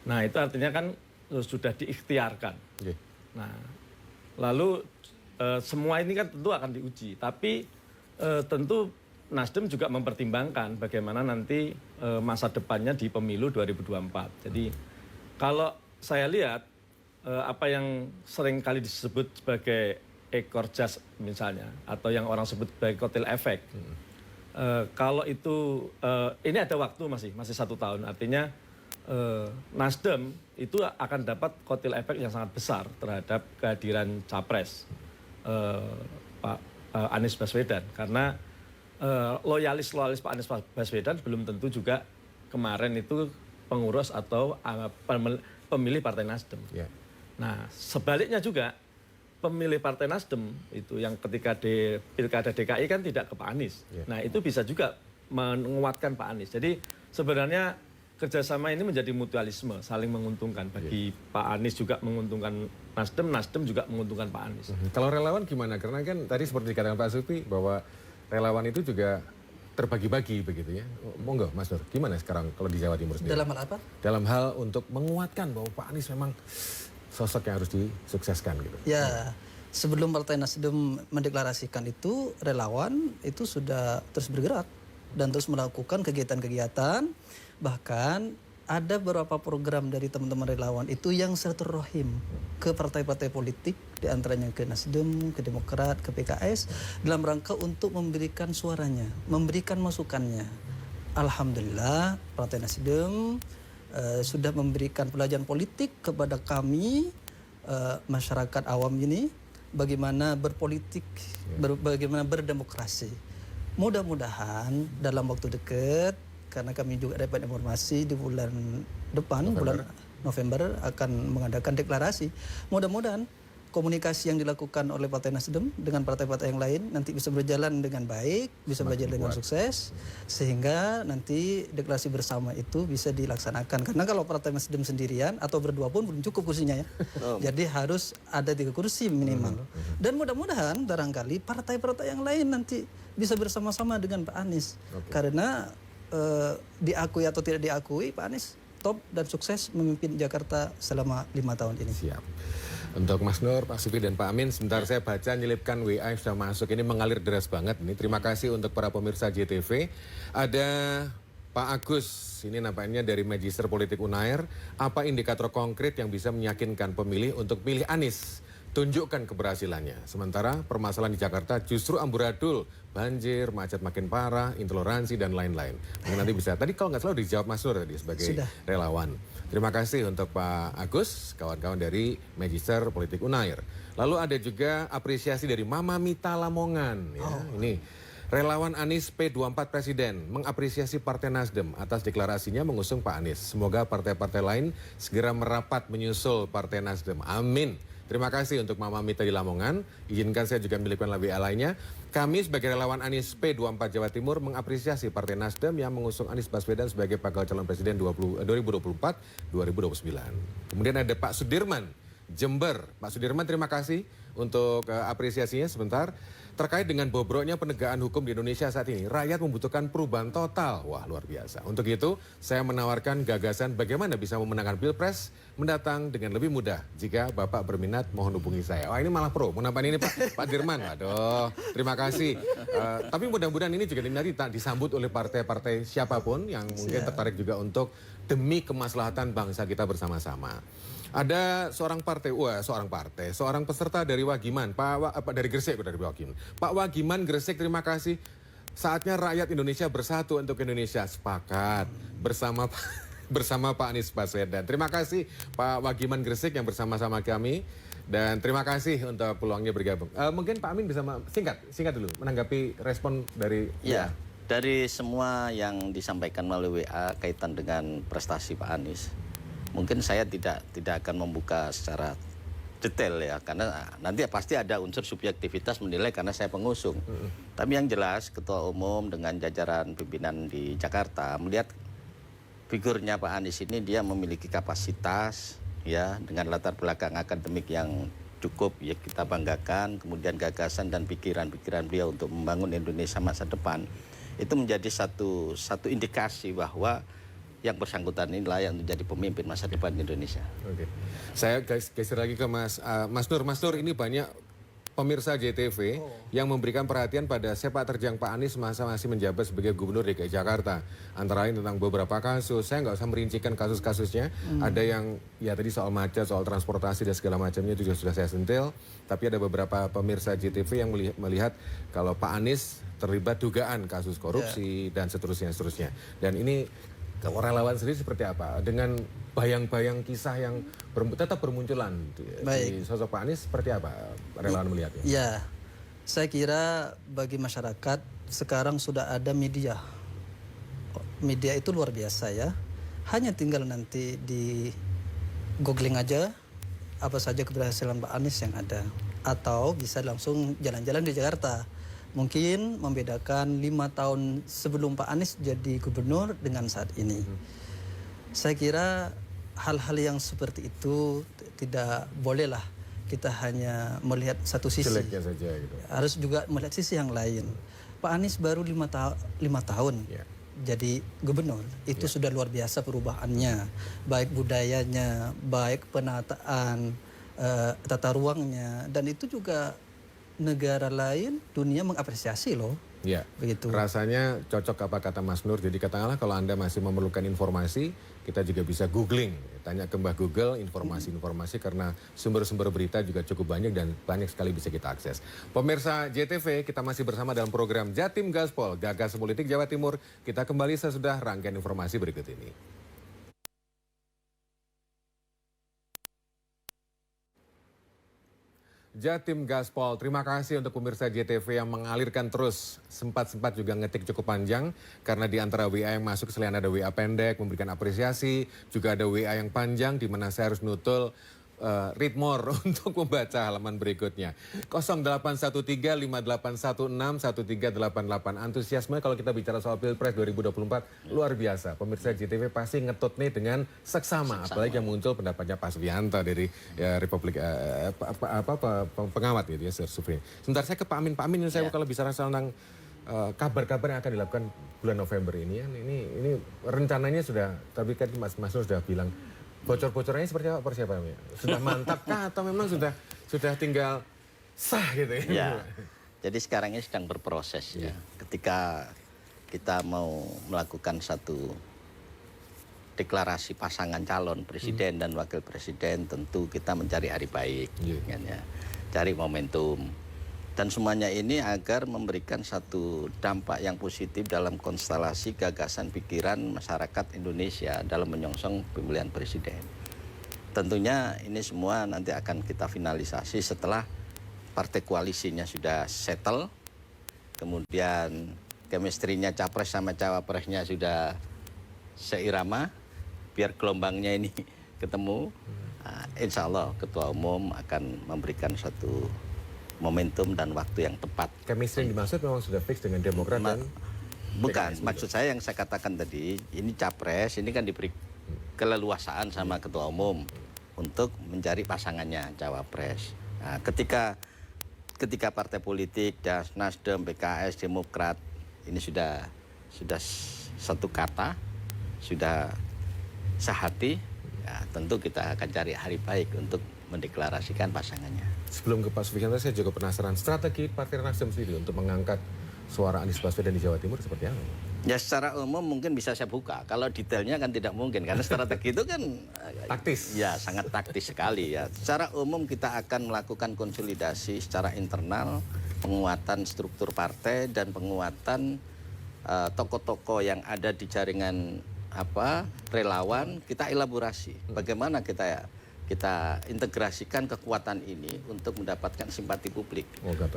Nah itu artinya kan sudah diikhtiarkan. Nah lalu semua ini kan tentu akan diuji, tapi tentu Nasdem juga mempertimbangkan bagaimana nanti masa depannya di pemilu 2024. Jadi kalau saya lihat apa yang sering kali disebut sebagai ekor jas misalnya, atau yang orang sebut sebagai kotel efek, kalau itu ini ada waktu masih 1 tahun, artinya Nasdem itu akan dapat kotel efek yang sangat besar terhadap kehadiran capres Pak Anies Baswedan, karena loyalis Pak Anies Baswedan belum tentu juga kemarin itu pengurus atau pemilih Partai Nasdem. Nah sebaliknya juga pemilih Partai Nasdem itu yang ketika di Pilkada DKI kan tidak ke Pak Anies. Nah itu bisa juga menguatkan Pak Anies. Jadi sebenarnya kerjasama ini menjadi mutualisme, saling menguntungkan. Bagi Pak Anies juga menguntungkan Nasdem, Nasdem juga menguntungkan Pak Anies. Kalau relawan gimana? Karena kan tadi seperti dikatakan Pak Supri bahwa relawan itu juga terbagi-bagi begitu ya. Monggo Mas Nur, gimana sekarang kalau di Jawa Timur sendiri? Dalam hal apa? Dalam hal untuk menguatkan bahwa Pak Anies memang sosok yang harus disukseskan gitu. Ya, sebelum Partai Nasdem mendeklarasikan itu, relawan itu sudah terus bergerak dan terus melakukan kegiatan-kegiatan. Bahkan ada beberapa program dari teman-teman relawan itu yang silaturahim ke partai-partai politik, diantaranya ke Nasdem, ke Demokrat, ke PKS, dalam rangka untuk memberikan suaranya, memberikan masukannya. Alhamdulillah, Partai Nasdem sudah memberikan pelajaran politik kepada kami, masyarakat awam ini, bagaimana berpolitik, bagaimana berdemokrasi. Mudah-mudahan dalam waktu dekat, karena kami juga dapat informasi di bulan depan, bulan November akan mengadakan deklarasi. Mudah-mudahan komunikasi yang dilakukan oleh Partai Nasdem dengan partai-partai yang lain nanti bisa berjalan dengan baik, bisa berjalan dengan sukses, sehingga nanti deklarasi bersama itu bisa dilaksanakan. Karena kalau Partai Nasdem sendirian atau berdua pun belum cukup kursinya ya. Jadi harus ada 3 kursi minimal. Dan mudah-mudahan barangkali partai-partai yang lain nanti bisa bersama-sama dengan Pak Anies. Karena diakui atau tidak diakui, Pak Anies top dan sukses memimpin Jakarta selama 5 tahun ini. Siap. Untuk Mas Nur, Pak Supri dan Pak Amin, sebentar saya baca nyelipkan WA yang sudah masuk. Ini mengalir deras banget ini. Terima kasih untuk para pemirsa JTV. Ada Pak Agus, ini nampaknya dari Magister Politik Unair. Apa indikator konkret yang bisa meyakinkan pemilih untuk pilih Anies tunjukkan keberhasilannya. Sementara permasalahan di Jakarta justru amburadul, banjir, macet makin parah, intoleransi dan lain-lain. Mungkin nanti bisa. Tadi kalau nggak salah dijawab Mas Nur tadi sebagai relawan. Terima kasih untuk Pak Agus, kawan-kawan dari Magister Politik Unair. Lalu ada juga apresiasi dari Mama Mita Lamongan. Ya. Ini relawan Anies P24 Presiden mengapresiasi Partai Nasdem atas deklarasinya mengusung Pak Anies. Semoga partai-partai lain segera merapat menyusul Partai Nasdem. Amin. Terima kasih untuk Mama Mita di Lamongan. Izinkan saya juga memiliki WA lainnya. Kami sebagai relawan Anies P24 Jawa Timur mengapresiasi Partai Nasdem yang mengusung Anies Baswedan sebagai bakal calon presiden 2024-2029. Kemudian ada Pak Sudirman, Jember. Pak Sudirman, terima kasih untuk apresiasinya sebentar. Terkait dengan bobroknya penegakan hukum di Indonesia saat ini, rakyat membutuhkan perubahan total. Wah, luar biasa. Untuk itu, saya menawarkan gagasan bagaimana bisa memenangkan Pilpres mendatang dengan lebih mudah. Jika Bapak berminat, mohon hubungi saya. Wah, ini malah pro. Menampak ini Pak Dirman. Aduh, terima kasih. Tapi mudah-mudahan ini juga nanti disambut oleh partai-partai siapapun yang mungkin tertarik juga untuk demi kemaslahatan bangsa kita bersama-sama. Ada seorang peserta dari Wagiman, dari Gresik, dari Wagiman. Pak Wagiman Gresik, terima kasih. Saatnya rakyat Indonesia bersatu untuk Indonesia. Sepakat bersama Pak Anies Baswedan. Terima kasih Pak Wagiman Gresik yang bersama-sama kami. Dan terima kasih untuk peluangnya bergabung. Mungkin Pak Amin bisa singkat dulu menanggapi respon dari Ya, dari semua yang disampaikan melalui WA kaitan dengan prestasi Pak Anies. Mungkin saya tidak akan membuka secara detail ya, karena nanti pasti ada unsur subjektivitas menilai karena saya pengusung. Tapi yang jelas Ketua Umum dengan jajaran pimpinan di Jakarta melihat figurnya Pak Anies ini, dia memiliki kapasitas ya dengan latar belakang akademik yang cukup ya kita banggakan, kemudian gagasan dan pikiran-pikiran beliau untuk membangun Indonesia masa depan itu menjadi satu indikasi bahwa yang bersangkutan ini layak untuk jadi pemimpin masa depan Indonesia. Oke. Saya geser lagi ke Mas Nur. Mas Nur, ini banyak pemirsa JTV yang memberikan perhatian pada sepak terjang Pak Anies masa masih menjabat sebagai Gubernur DKI Jakarta. Antara lain tentang beberapa kasus. Saya nggak usah merincikan kasus-kasusnya. Ada yang ya tadi soal macet, soal transportasi dan segala macamnya itu juga sudah saya sentil. Tapi ada beberapa pemirsa JTV yang melihat kalau Pak Anies terlibat dugaan kasus korupsi dan seterusnya. Dan ini relawan sendiri seperti apa? Dengan bayang-bayang kisah yang tetap bermunculan di sosok Pak Anies, seperti apa relawan melihatnya? Ya, saya kira bagi masyarakat sekarang sudah ada media. Media itu luar biasa ya. Hanya tinggal nanti di googling aja apa saja keberhasilan Pak Anies yang ada. Atau bisa langsung jalan-jalan di Jakarta. Mungkin membedakan 5 tahun sebelum Pak Anies jadi gubernur dengan saat ini. Saya kira hal-hal yang seperti itu tidak bolehlah kita hanya melihat satu sisi. Jeleknya saja gitu. Harus juga melihat sisi yang lain. Pak Anies baru 5 tahun jadi gubernur. Itu sudah luar biasa perubahannya. Baik budayanya, baik penataan tata ruangnya. Dan itu juga negara lain dunia mengapresiasi loh. Ya, begitu. Rasanya cocok apa kata Mas Nur. Jadi katakanlah kalau Anda masih memerlukan informasi, kita juga bisa googling. Tanya ke Mbah Google informasi-informasi karena sumber-sumber berita juga cukup banyak dan banyak sekali bisa kita akses. Pemirsa JTV, kita masih bersama dalam program Jatim Gaspol, Gagas Politik Jawa Timur. Kita kembali sesudah rangkaian informasi berikut ini. Jatim Gaspol, terima kasih untuk pemirsa JTV yang mengalirkan terus. Sempat juga ngetik cukup panjang karena di antara WA yang masuk selain ada WA pendek memberikan apresiasi, juga ada WA yang panjang di mana saya harus nutul read more untuk membaca halaman berikutnya. 0813-5816-1388. Antusiasme kalau kita bicara soal Pilpres 2024 luar biasa. Pemirsa JTV pasti ngetut nih dengan seksama. Apalagi yang muncul pendapatnya Pak Subianto dari Republik pengamat gitu ya, survei. Sebentar saya ke Pak Amin. Pak Amin, saya kalau bicara tentang kabar-kabar yang akan dilakukan bulan November ini rencananya sudah, tapi kan Mas Nur sudah bilang bocor-bocorannya seperti apa persiapannya? Sudah mantap kah atau memang sudah tinggal sah gitu ya? Ya, jadi sekarang ini sedang berproses ya. Ketika kita mau melakukan satu deklarasi pasangan calon presiden dan wakil presiden, tentu kita mencari hari baik. Kan, ya. cari momentum. Dan semuanya ini agar memberikan satu dampak yang positif dalam konstelasi gagasan pikiran masyarakat Indonesia dalam menyongsong pemilihan presiden. Tentunya ini semua nanti akan kita finalisasi setelah partai koalisinya sudah settle, kemudian chemistry-nya capres sama cawapresnya sudah seirama, biar gelombangnya ini ketemu. Nah, insya Allah Ketua Umum akan memberikan satu momentum dan waktu yang tepat. Chemistry yang dimaksud memang sudah fix dengan Demokrat dan Bukan, PKS maksud saya yang saya katakan tadi, ini capres, ini kan diberi keleluasaan sama Ketua Umum untuk mencari pasangannya cawapres. Nah, ketika partai politik, Nasdem, PKS, Demokrat ini sudah satu kata, sudah sehati, ya tentu kita akan cari hari baik untuk mendeklarasikan pasangannya. Sebelum ke Pak Sufianto, saya juga penasaran strategi Partai Nasdem sendiri untuk mengangkat suara Anies Baswedan di Jawa Timur seperti apa? Ya secara umum mungkin bisa saya buka. Kalau detailnya kan tidak mungkin karena strategi itu kan Taktis. Ya sangat taktis sekali ya. Secara umum kita akan melakukan konsolidasi secara internal, penguatan struktur partai dan penguatan tokoh-tokoh yang ada di jaringan relawan. Kita elaborasi bagaimana kita integrasikan kekuatan ini untuk mendapatkan simpati publik.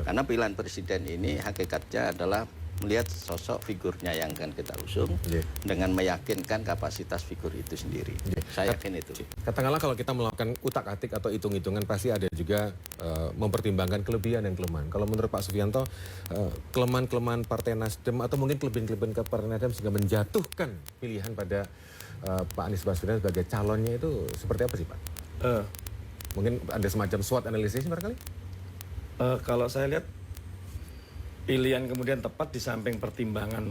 Karena pilihan presiden ini hakikatnya adalah melihat sosok figurnya yang akan kita usung dengan meyakinkan kapasitas figur itu sendiri. Saya yakin itu. Katakanlah kalau kita melakukan utak-atik atau hitung-hitungan pasti ada juga mempertimbangkan kelebihan dan kelemahan. Kalau menurut Pak Sufianto, kelemahan-kelemahan Partai Nasdem atau mungkin kelebihan-kelebihan ke Partai Nasdem sehingga menjatuhkan pilihan pada Pak Anies Baswedan sebagai calonnya itu seperti apa sih Pak? Mungkin ada semacam SWOT analisis barangkali? Kalau saya lihat pilihan kemudian tepat di samping pertimbangan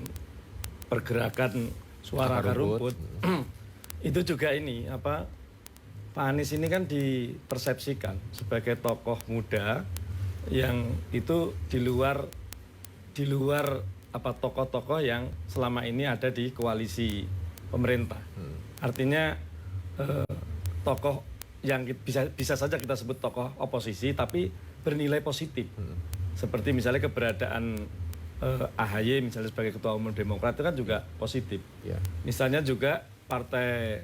pergerakan suara akar rumput itu juga ini Pak Anies ini kan dipersepsikan sebagai tokoh muda yang itu di luar tokoh-tokoh yang selama ini ada di koalisi pemerintah. Artinya tokoh yang bisa saja kita sebut tokoh oposisi tapi bernilai positif. Seperti misalnya keberadaan AHY misalnya sebagai Ketua Umum Demokrat itu kan juga positif. Misalnya juga partai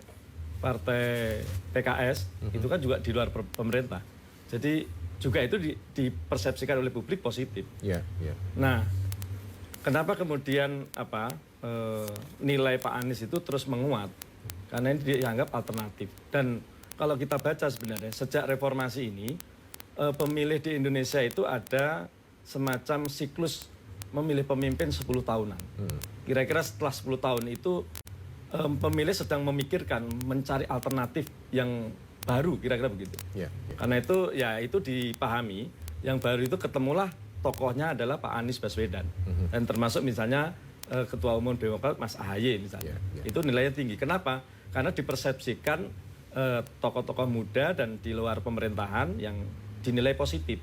PKS itu kan juga di luar pemerintah. Jadi juga itu dipersepsikan oleh publik positif. Nah, kenapa kemudian nilai Pak Anies itu terus menguat? Karena ini dianggap alternatif. Dan kalau kita baca sebenarnya sejak reformasi ini pemilih di Indonesia itu ada semacam siklus memilih pemimpin 10 tahunan. Kira-kira setelah 10 tahun itu pemilih sedang memikirkan mencari alternatif yang baru, kira-kira begitu. Karena itu ya itu dipahami yang baru itu ketemulah tokohnya adalah Pak Anies Baswedan. Dan termasuk misalnya Ketua Umum Demokrat Mas AHY misalnya. Itu nilainya tinggi. Kenapa? Karena dipersepsikan tokoh-tokoh muda dan di luar pemerintahan yang dinilai positif.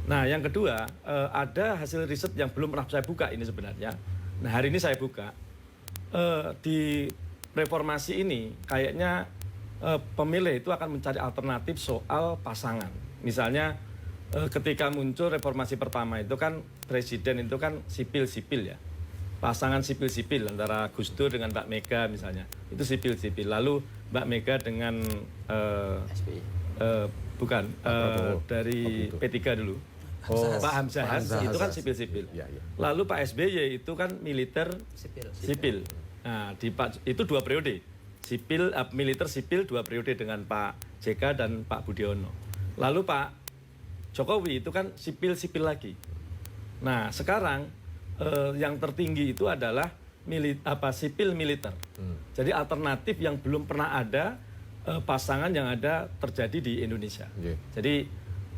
Nah, yang kedua, ada hasil riset yang belum pernah saya buka ini sebenarnya. Nah, hari ini saya buka. Di reformasi ini, kayaknya pemilih itu akan mencari alternatif soal pasangan. Misalnya, ketika muncul reformasi pertama itu kan, presiden itu kan sipil-sipil ya. Pasangan sipil-sipil antara Gus Dur dengan Mbak Mega misalnya. Itu sipil-sipil. Lalu Mbak Mega dengan dari P3 dulu. Pak Hamzahas itu kan sipil-sipil. Lalu Pak SBY itu kan militer sipil. Nah, itu 2 periode. Militer sipil 2 periode dengan Pak JK dan Pak Budiono. Lalu Pak Jokowi itu kan sipil-sipil lagi. Nah, sekarang yang tertinggi itu adalah sipil militer. Jadi alternatif yang belum pernah ada pasangan yang ada terjadi di Indonesia. Jadi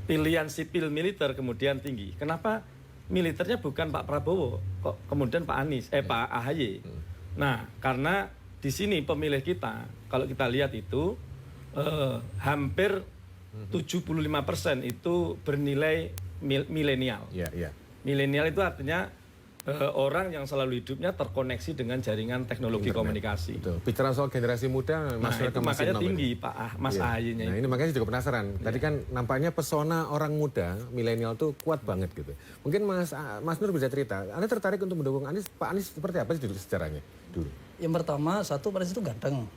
pilihan sipil militer kemudian tinggi. Kenapa militernya bukan Pak Prabowo, kok kemudian Pak AHY? Nah, karena di sini pemilih kita, kalau kita lihat itu hampir 75% itu bernilai milenial. Milenial itu artinya orang yang selalu hidupnya terkoneksi dengan jaringan teknologi Internet. komunikasi. Betul. Bicara soal generasi muda, Nah, masyarakat itu masih makanya 6 tinggi ini. Mas Iya. AHY-nya. Nah, ini makanya saya juga penasaran. Tadi kan nampaknya pesona orang muda, milenial tuh kuat banget gitu. Mungkin Mas Nur bisa cerita, Anda tertarik untuk mendukung Anies? Pak Anies seperti apa sih dulu sejarahnya dulu? Yang pertama, satu, Pak Anies itu ganteng.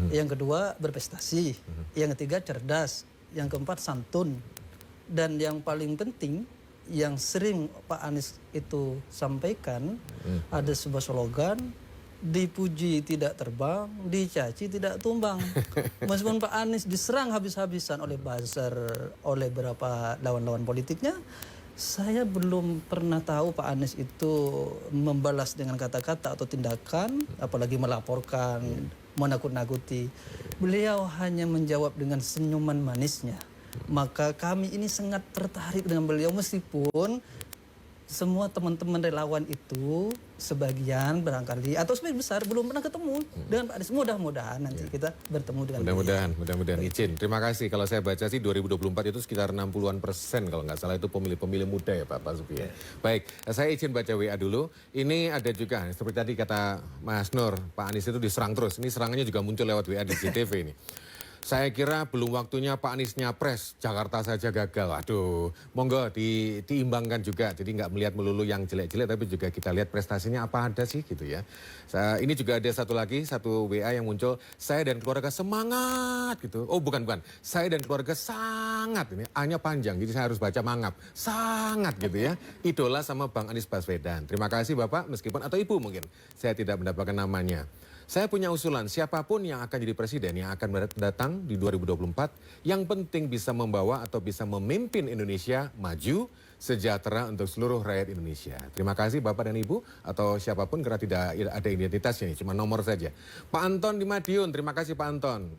Yang kedua, berprestasi. Yang ketiga, cerdas. Yang keempat, santun. Dan yang paling penting, yang sering Pak Anies itu sampaikan, ada sebuah slogan, dipuji tidak terbang, dicaci tidak tumbang. Meskipun Pak Anies diserang habis-habisan oleh buzzer, oleh beberapa lawan-lawan politiknya, saya belum pernah tahu Pak Anies itu membalas dengan kata-kata atau tindakan, apalagi melaporkan, menakut-nakuti. Beliau hanya menjawab dengan senyuman manisnya. Maka kami ini sangat tertarik dengan beliau, meskipun semua teman-teman relawan itu sebagian barangkali atau sebagian besar belum pernah ketemu dengan Pak Anies. Mudah-mudahan nanti kita bertemu dengan Mudah-mudahan izin. Terima kasih. Kalau saya baca sih 2024 itu sekitar 60-an% kalau nggak salah itu pemilih-pemilih muda ya Pak Supi. Baik, saya izin baca WA dulu. Ini ada juga seperti tadi kata Mas Nur, Pak Anies itu diserang terus. Ini serangannya juga muncul lewat WA di JTV ini. Saya kira belum waktunya Pak Anies nyapres, Jakarta saja gagal. Aduh, monggo diimbangkan juga. Jadi nggak melihat melulu yang jelek-jelek, tapi juga kita lihat prestasinya apa ada sih gitu ya. Ini juga ada satu WA yang muncul, saya dan keluarga semangat gitu. Oh bukan, saya dan keluarga sangat, ini A-nya panjang, jadi saya harus baca mangap. Sangat gitu ya, idola sama Bang Anies Baswedan. Terima kasih Bapak, meskipun, atau Ibu mungkin, saya tidak mendapatkan namanya. Saya punya usulan, siapapun yang akan jadi presiden yang akan datang di 2024, yang penting bisa membawa atau bisa memimpin Indonesia maju, sejahtera untuk seluruh rakyat Indonesia. Terima kasih Bapak dan Ibu, atau siapapun karena tidak ada identitasnya, cuma nomor saja. Pak Anton di Madiun, terima kasih Pak Anton.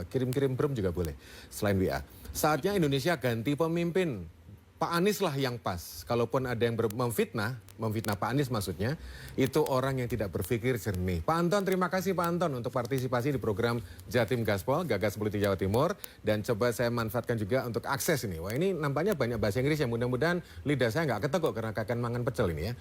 Kirim-kirim brum juga boleh, selain WA. Saatnya Indonesia ganti pemimpin. Pak Anies lah yang pas. Kalaupun ada yang memfitnah Pak Anies maksudnya, itu orang yang tidak berpikir jernih. Pak Anton, terima kasih Pak Anton untuk partisipasi di program Jatim Gaspol, Gagas Politik Jawa Timur. Dan coba saya manfaatkan juga untuk akses ini. Wah ini nampaknya banyak bahasa Inggris yang mudah-mudahan lidah saya nggak ketekuk karena kakan mangan pecel ini ya.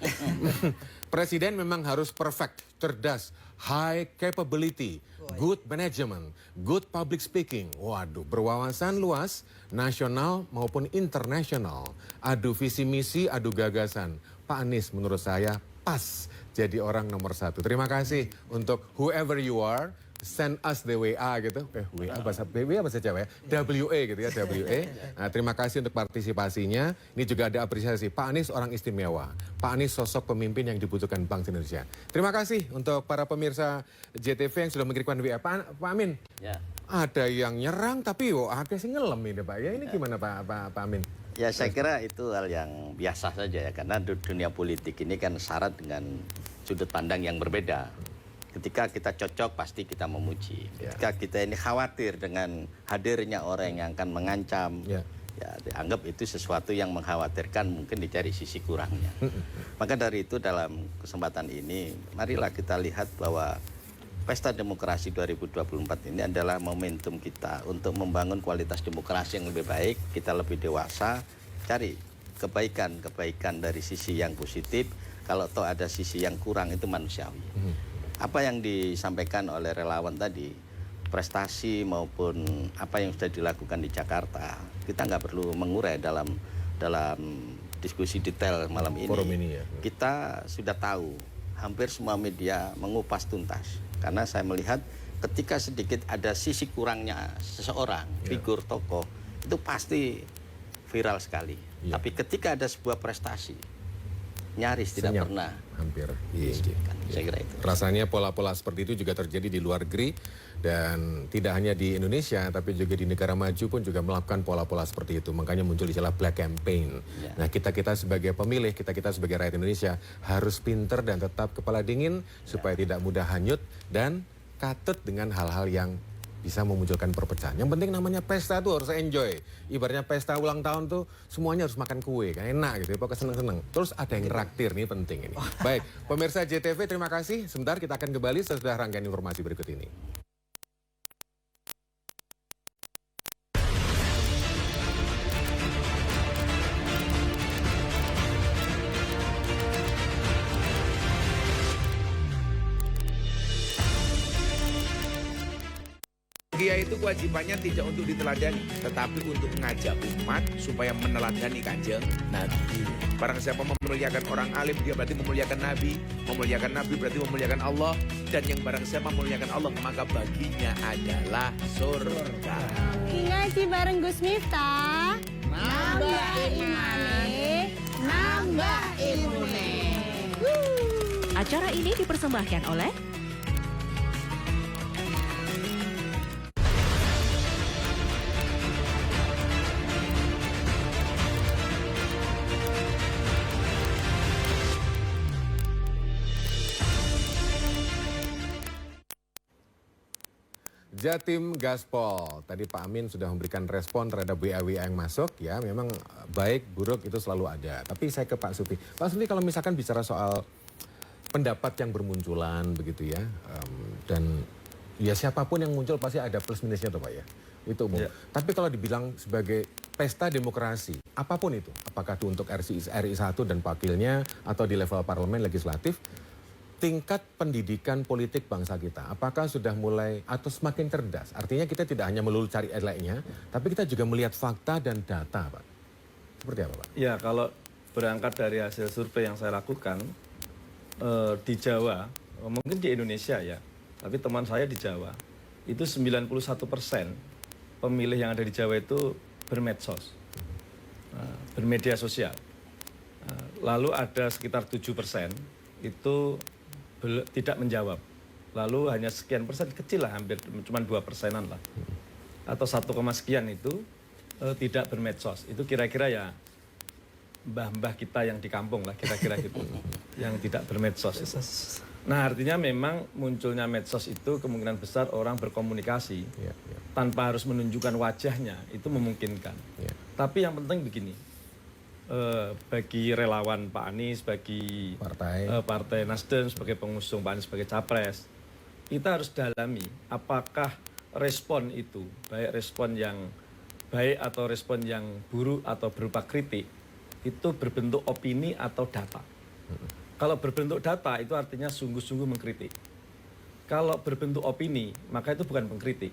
Presiden memang harus perfect, cerdas, high capability, good management, good public speaking. Waduh, berwawasan luas, nasional maupun internasional. Adu visi misi, adu gagasan. Pak Anies menurut saya pas jadi orang nomor 1. Terima kasih untuk whoever you are. Send us the WA gitu. WA bahasa Jawa ya. WA gitu ya, WA. Nah, terima kasih untuk partisipasinya. Ini juga ada apresiasi. Pak Anies orang istimewa. Pak Anies sosok pemimpin yang dibutuhkan bangsa Indonesia. Terima kasih untuk para pemirsa JTV yang sudah mengirimkan WA. Pak Amin. Ya. Ada yang nyerang tapi ada sih ngelem ini Pak. Ya ini gimana Pak Amin? Ya saya kira itu hal yang biasa saja ya, karena dunia politik ini kan syarat dengan sudut pandang yang berbeda. Ketika kita cocok pasti kita memuji. Ketika kita ini khawatir dengan hadirnya orang yang akan mengancam, ya dianggap itu sesuatu yang mengkhawatirkan, mungkin dicari sisi kurangnya. Maka dari itu dalam kesempatan ini, marilah kita lihat bahwa Pesta Demokrasi 2024 ini adalah momentum kita untuk membangun kualitas demokrasi yang lebih baik, kita lebih dewasa, cari kebaikan-kebaikan dari sisi yang positif, kalau toh ada sisi yang kurang itu manusiawi. Apa yang disampaikan oleh relawan tadi, prestasi maupun apa yang sudah dilakukan di Jakarta, kita nggak perlu mengurai dalam diskusi detail malam ini. Forum ini ya. Kita sudah tahu, hampir semua media mengupas tuntas. Karena saya melihat ketika sedikit ada sisi kurangnya seseorang, figur tokoh, itu pasti viral sekali. Tapi ketika ada sebuah prestasi, nyaris tidak pernah hampir. Saya kira itu. Rasanya pola-pola seperti itu juga terjadi di luar negeri dan tidak hanya di Indonesia tapi juga di negara maju pun juga melakukan pola-pola seperti itu. Makanya muncul istilah black campaign. Nah, kita sebagai pemilih, kita sebagai rakyat Indonesia harus pinter dan tetap kepala dingin supaya tidak mudah hanyut dan katut dengan hal-hal yang bisa memunculkan perpecahan. Yang penting namanya pesta tuh harus enjoy. Ibaratnya pesta ulang tahun tuh semuanya harus makan kue, kan enak gitu ya, pokoknya seneng-seneng. Terus ada yang traktir nih, penting ini. Baik, pemirsa JTV terima kasih. Sebentar kita akan kembali setelah rangkaian informasi berikut ini. Kiai itu kewajibannya tidak untuk diteladani, tetapi untuk mengajak umat supaya meneladani Kanjeng Nabi. Barang siapa memuliakan orang alim, dia berarti memuliakan Nabi. Memuliakan Nabi berarti memuliakan Allah. Dan yang barang siapa memuliakan Allah, maka baginya adalah surga. Ngaji bareng Gus Miftah. Nambah imane, nambah ilmune. Acara ini dipersembahkan oleh Jatim Gaspol. Tadi Pak Amin sudah memberikan respon terhadap WA-WA yang masuk. Ya, memang baik, buruk itu selalu ada. Tapi saya ke Pak Supri. Pak Supri, kalau misalkan bicara soal pendapat yang bermunculan begitu ya, dan ya siapapun yang muncul pasti ada plus minusnya tuh Pak ya. Itu umum. Ya. Tapi kalau dibilang sebagai pesta demokrasi, apapun itu, apakah itu untuk RI 1 dan wakilnya atau di level parlemen legislatif, tingkat pendidikan politik bangsa kita, apakah sudah mulai atau semakin cerdas? Artinya kita tidak hanya melulu cari headline-nya, tapi kita juga melihat fakta dan data, Pak. Seperti apa, Pak? Ya, kalau berangkat dari hasil survei yang saya lakukan, di Jawa, mungkin di Indonesia ya, tapi teman saya di Jawa, itu 91% pemilih yang ada di Jawa itu bermedsos, bermedia sosial. Lalu ada sekitar 7% itu tidak menjawab. Lalu hanya sekian persen, kecil lah, hampir cuma 2%-an lah. Atau 1, sekian itu tidak bermedsos. Itu kira-kira ya mbah-mbah kita yang di kampung lah, kira-kira gitu. Yang tidak bermedsos itu. Nah, artinya memang munculnya medsos itu kemungkinan besar orang berkomunikasi tanpa harus menunjukkan wajahnya, itu memungkinkan. Tapi yang penting begini, bagi relawan Pak Anies, bagi partai Nasdem sebagai pengusung Pak Anies sebagai capres, kita harus dalami apakah respon itu, baik respon yang baik atau respon yang buruk atau berupa kritik, itu berbentuk opini atau data. Kalau berbentuk data itu artinya sungguh-sungguh mengkritik. Kalau berbentuk opini, maka itu bukan pengkritik.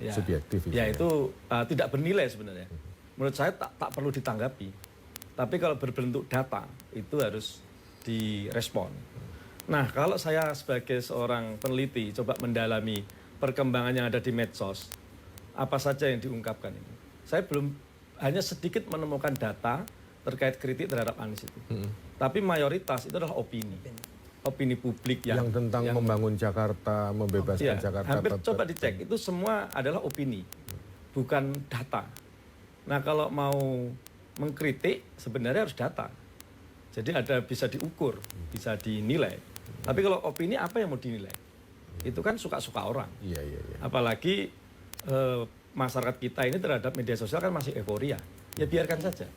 Ya, subjektif. Ya itu tidak bernilai sebenarnya. Menurut saya tak perlu ditanggapi. Tapi kalau berbentuk data, itu harus direspon. Nah, kalau saya sebagai seorang peneliti coba mendalami perkembangan yang ada di medsos, apa saja yang diungkapkan ini. Saya belum, hanya sedikit menemukan data terkait kritik terhadap Anies itu. Tapi mayoritas itu adalah opini. Opini publik yang tentang membangun Jakarta, membebaskan Jakarta. Hampir coba dicek, itu semua adalah opini, bukan data. Nah, kalau mau mengkritik sebenarnya harus data. Jadi ada bisa diukur, bisa dinilai. Tapi kalau opini apa yang mau dinilai? Itu kan suka-suka orang. Apalagi masyarakat kita ini terhadap media sosial kan masih euforia. Ya biarkan saja.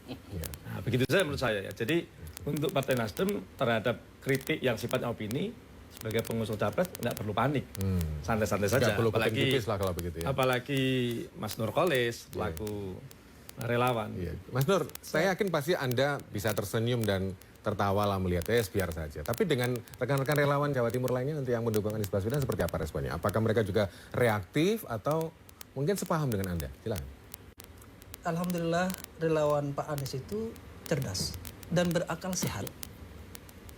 Nah, begitu saja menurut saya ya. Jadi untuk Partai Nasdem terhadap kritik yang sifatnya opini sebagai pengusung capres nggak perlu panik, santai-santai saja. Apalagi lah kalau begitu ya. Apalagi Mas Nurkolis selaku relawan. Mas Nur, saya yakin pasti Anda bisa tersenyum dan tertawa lah melihat biar saja. Tapi dengan rekan-rekan relawan Jawa Timur lainnya nanti yang mendukung Anies Baswedan seperti apa responnya? Apakah mereka juga reaktif atau mungkin sepaham dengan Anda? Silakan. Alhamdulillah relawan Pak Anies itu cerdas dan berakal sehat.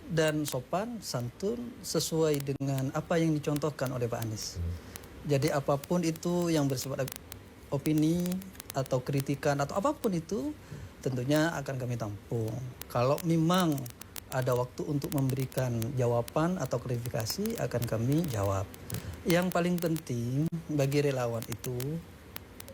Dan sopan, santun, sesuai dengan apa yang dicontohkan oleh Pak Anies. Jadi apapun itu yang bersifat opini atau kritikan atau apapun itu tentunya akan kami tampung. Kalau memang ada waktu untuk memberikan jawaban atau klarifikasi akan kami jawab. Yang paling penting bagi relawan itu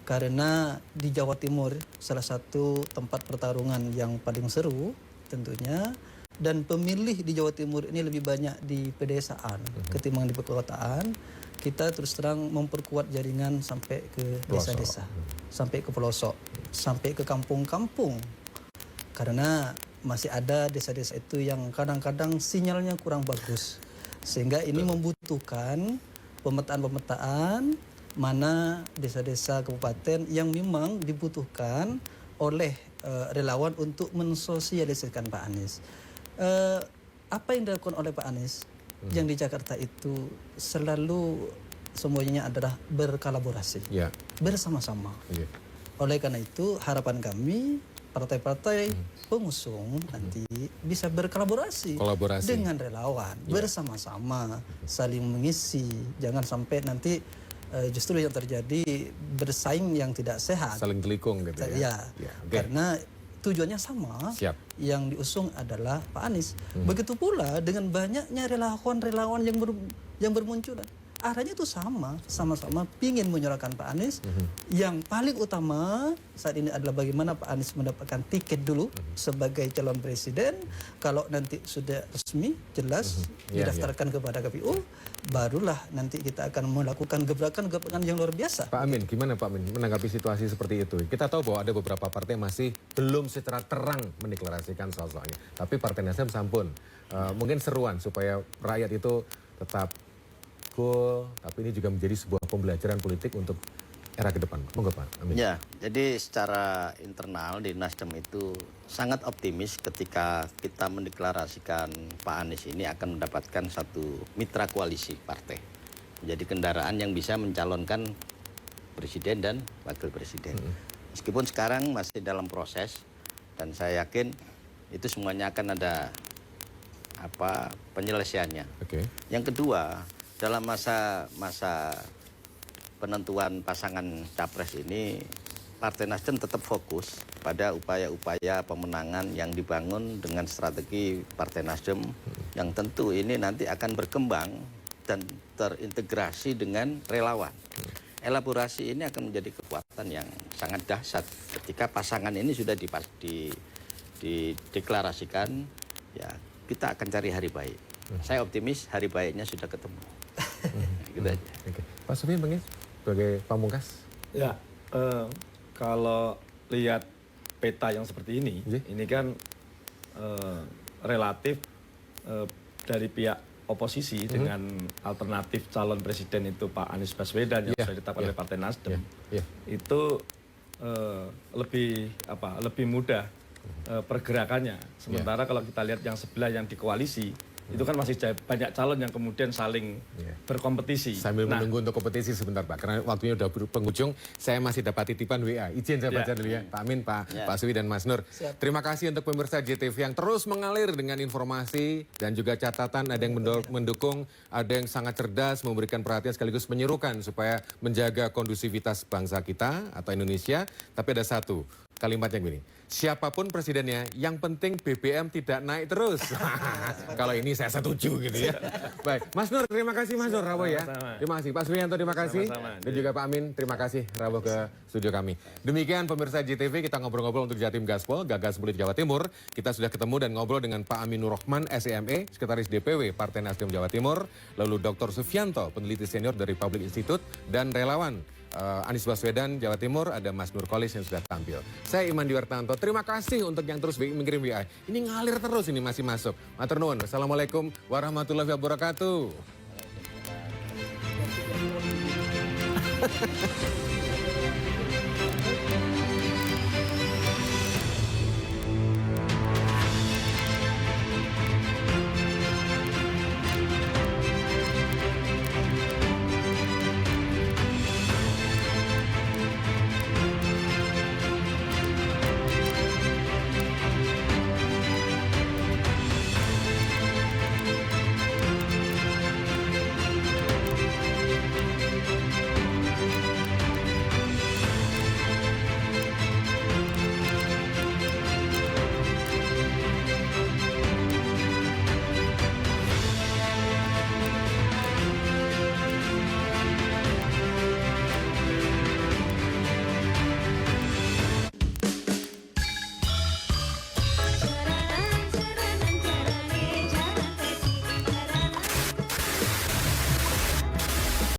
karena di Jawa Timur salah satu tempat pertarungan yang paling seru tentunya, dan pemilih di Jawa Timur ini lebih banyak di pedesaan ketimbang di perkotaan. Kita terus terang memperkuat jaringan sampai ke desa-desa, sampai ke pelosok, sampai ke kampung-kampung. Karena masih ada desa-desa itu yang kadang-kadang sinyalnya kurang bagus. Sehingga ini membutuhkan pemetaan-pemetaan mana desa-desa kabupaten yang memang dibutuhkan oleh relawan untuk mensosialisasikan Pak Anies. Apa yang dilakukan oleh Pak Anies yang di Jakarta itu selalu semuanya adalah berkolaborasi, Ya. bersama-sama. Iya. Oleh karena itu harapan kami partai-partai pengusung nanti bisa berkolaborasi Kolaborasi. dengan relawan, bersama-sama saling mengisi. Jangan sampai nanti justru yang terjadi bersaing yang tidak sehat. Saling telikung gitu ya. Ya, Oke. karena tujuannya sama. Siap. Yang diusung adalah Pak Anies. Begitu pula dengan banyaknya relawan-relawan yang bermunculan. Arahnya itu sama-sama pingin menyuarakan Pak Anies. Yang paling utama saat ini adalah bagaimana Pak Anies mendapatkan tiket dulu sebagai calon presiden. Kalau nanti sudah resmi, jelas didaftarkan kepada KPU, barulah nanti kita akan melakukan gebrakan-gebrakan yang luar biasa. Pak Amin, gimana Pak Amin menanggapi situasi seperti itu? Kita tahu bahwa ada beberapa partai masih belum secara terang mendeklarasikan sosoknya. Tapi Partai Nasdem sampun. Mungkin seruan supaya rakyat itu tetap cool, tapi ini juga menjadi sebuah pembelajaran politik untuk era ke depan. Monggo Pak Amin. Ya, jadi secara internal di Nasdem itu sangat optimis ketika kita mendeklarasikan Pak Anies ini akan mendapatkan satu mitra koalisi partai. Menjadi kendaraan yang bisa mencalonkan presiden dan wakil presiden. Meskipun sekarang masih dalam proses dan saya yakin itu semuanya akan ada penyelesaiannya. Oke. Yang kedua, dalam masa penentuan pasangan capres ini, Partai Nasdem tetap fokus pada upaya-upaya pemenangan yang dibangun dengan strategi Partai Nasdem yang tentu ini nanti akan berkembang dan terintegrasi dengan relawan. Elaborasi ini akan menjadi kekuatan yang sangat dahsyat ketika pasangan ini sudah dideklarasikan, ya kita akan cari hari baik. Saya optimis hari baiknya sudah ketemu. Gitu aja. Oke. Pak Sufi mungkin sebagai pamungkas. Ya, kalau lihat peta yang seperti ini, ini kan relatif dari pihak oposisi dengan alternatif calon presiden itu Pak Anies Baswedan yang sudah ditetapkan oleh Partai Nasdem, itu lebih mudah pergerakannya. Sementara kalau kita lihat yang sebelah yang di koalisi, itu kan masih banyak calon yang kemudian saling berkompetisi. Sambil menunggu untuk kompetisi sebentar Pak, karena waktunya udah penghujung, saya masih dapat titipan WA. Izin saya baca dulu ya, Pak Amin, Pak Suwi dan Mas Nur. Terima kasih untuk pemirsa JTV yang terus mengalir dengan informasi dan juga catatan. Ada yang mendukung, ada yang sangat cerdas, memberikan perhatian sekaligus menyerukan supaya menjaga kondusivitas bangsa kita atau Indonesia. Tapi ada satu kalimat yang gini, siapapun presidennya, yang penting BBM tidak naik terus. Kalau ini saya setuju gitu ya. Baik, Mas Nur, terima kasih Mas Nur Rawuh ya. Terima kasih Pak Suwianto, terima kasih. Dan juga Pak Amin, terima kasih Rawuh ke studio kami. Demikian pemirsa JTV, kita ngobrol-ngobrol untuk Jatim Gaspol, Gagas Politik Jawa Timur. Kita sudah ketemu dan ngobrol dengan Pak Aminur Rahman, SEME, Sekretaris DPW Partai Nasdem Jawa Timur. Lalu Dr. Sufianto, peneliti senior dari Public Institute dan relawan Anies Baswedan Jawa Timur, ada Mas Nur Kholis yang sudah tampil. Saya Iman Diwartanto, terima kasih untuk yang terus mengirim WA. Ini ngalir terus, ini masih masuk. Matur nuwun. Assalamualaikum warahmatullahi wabarakatuh.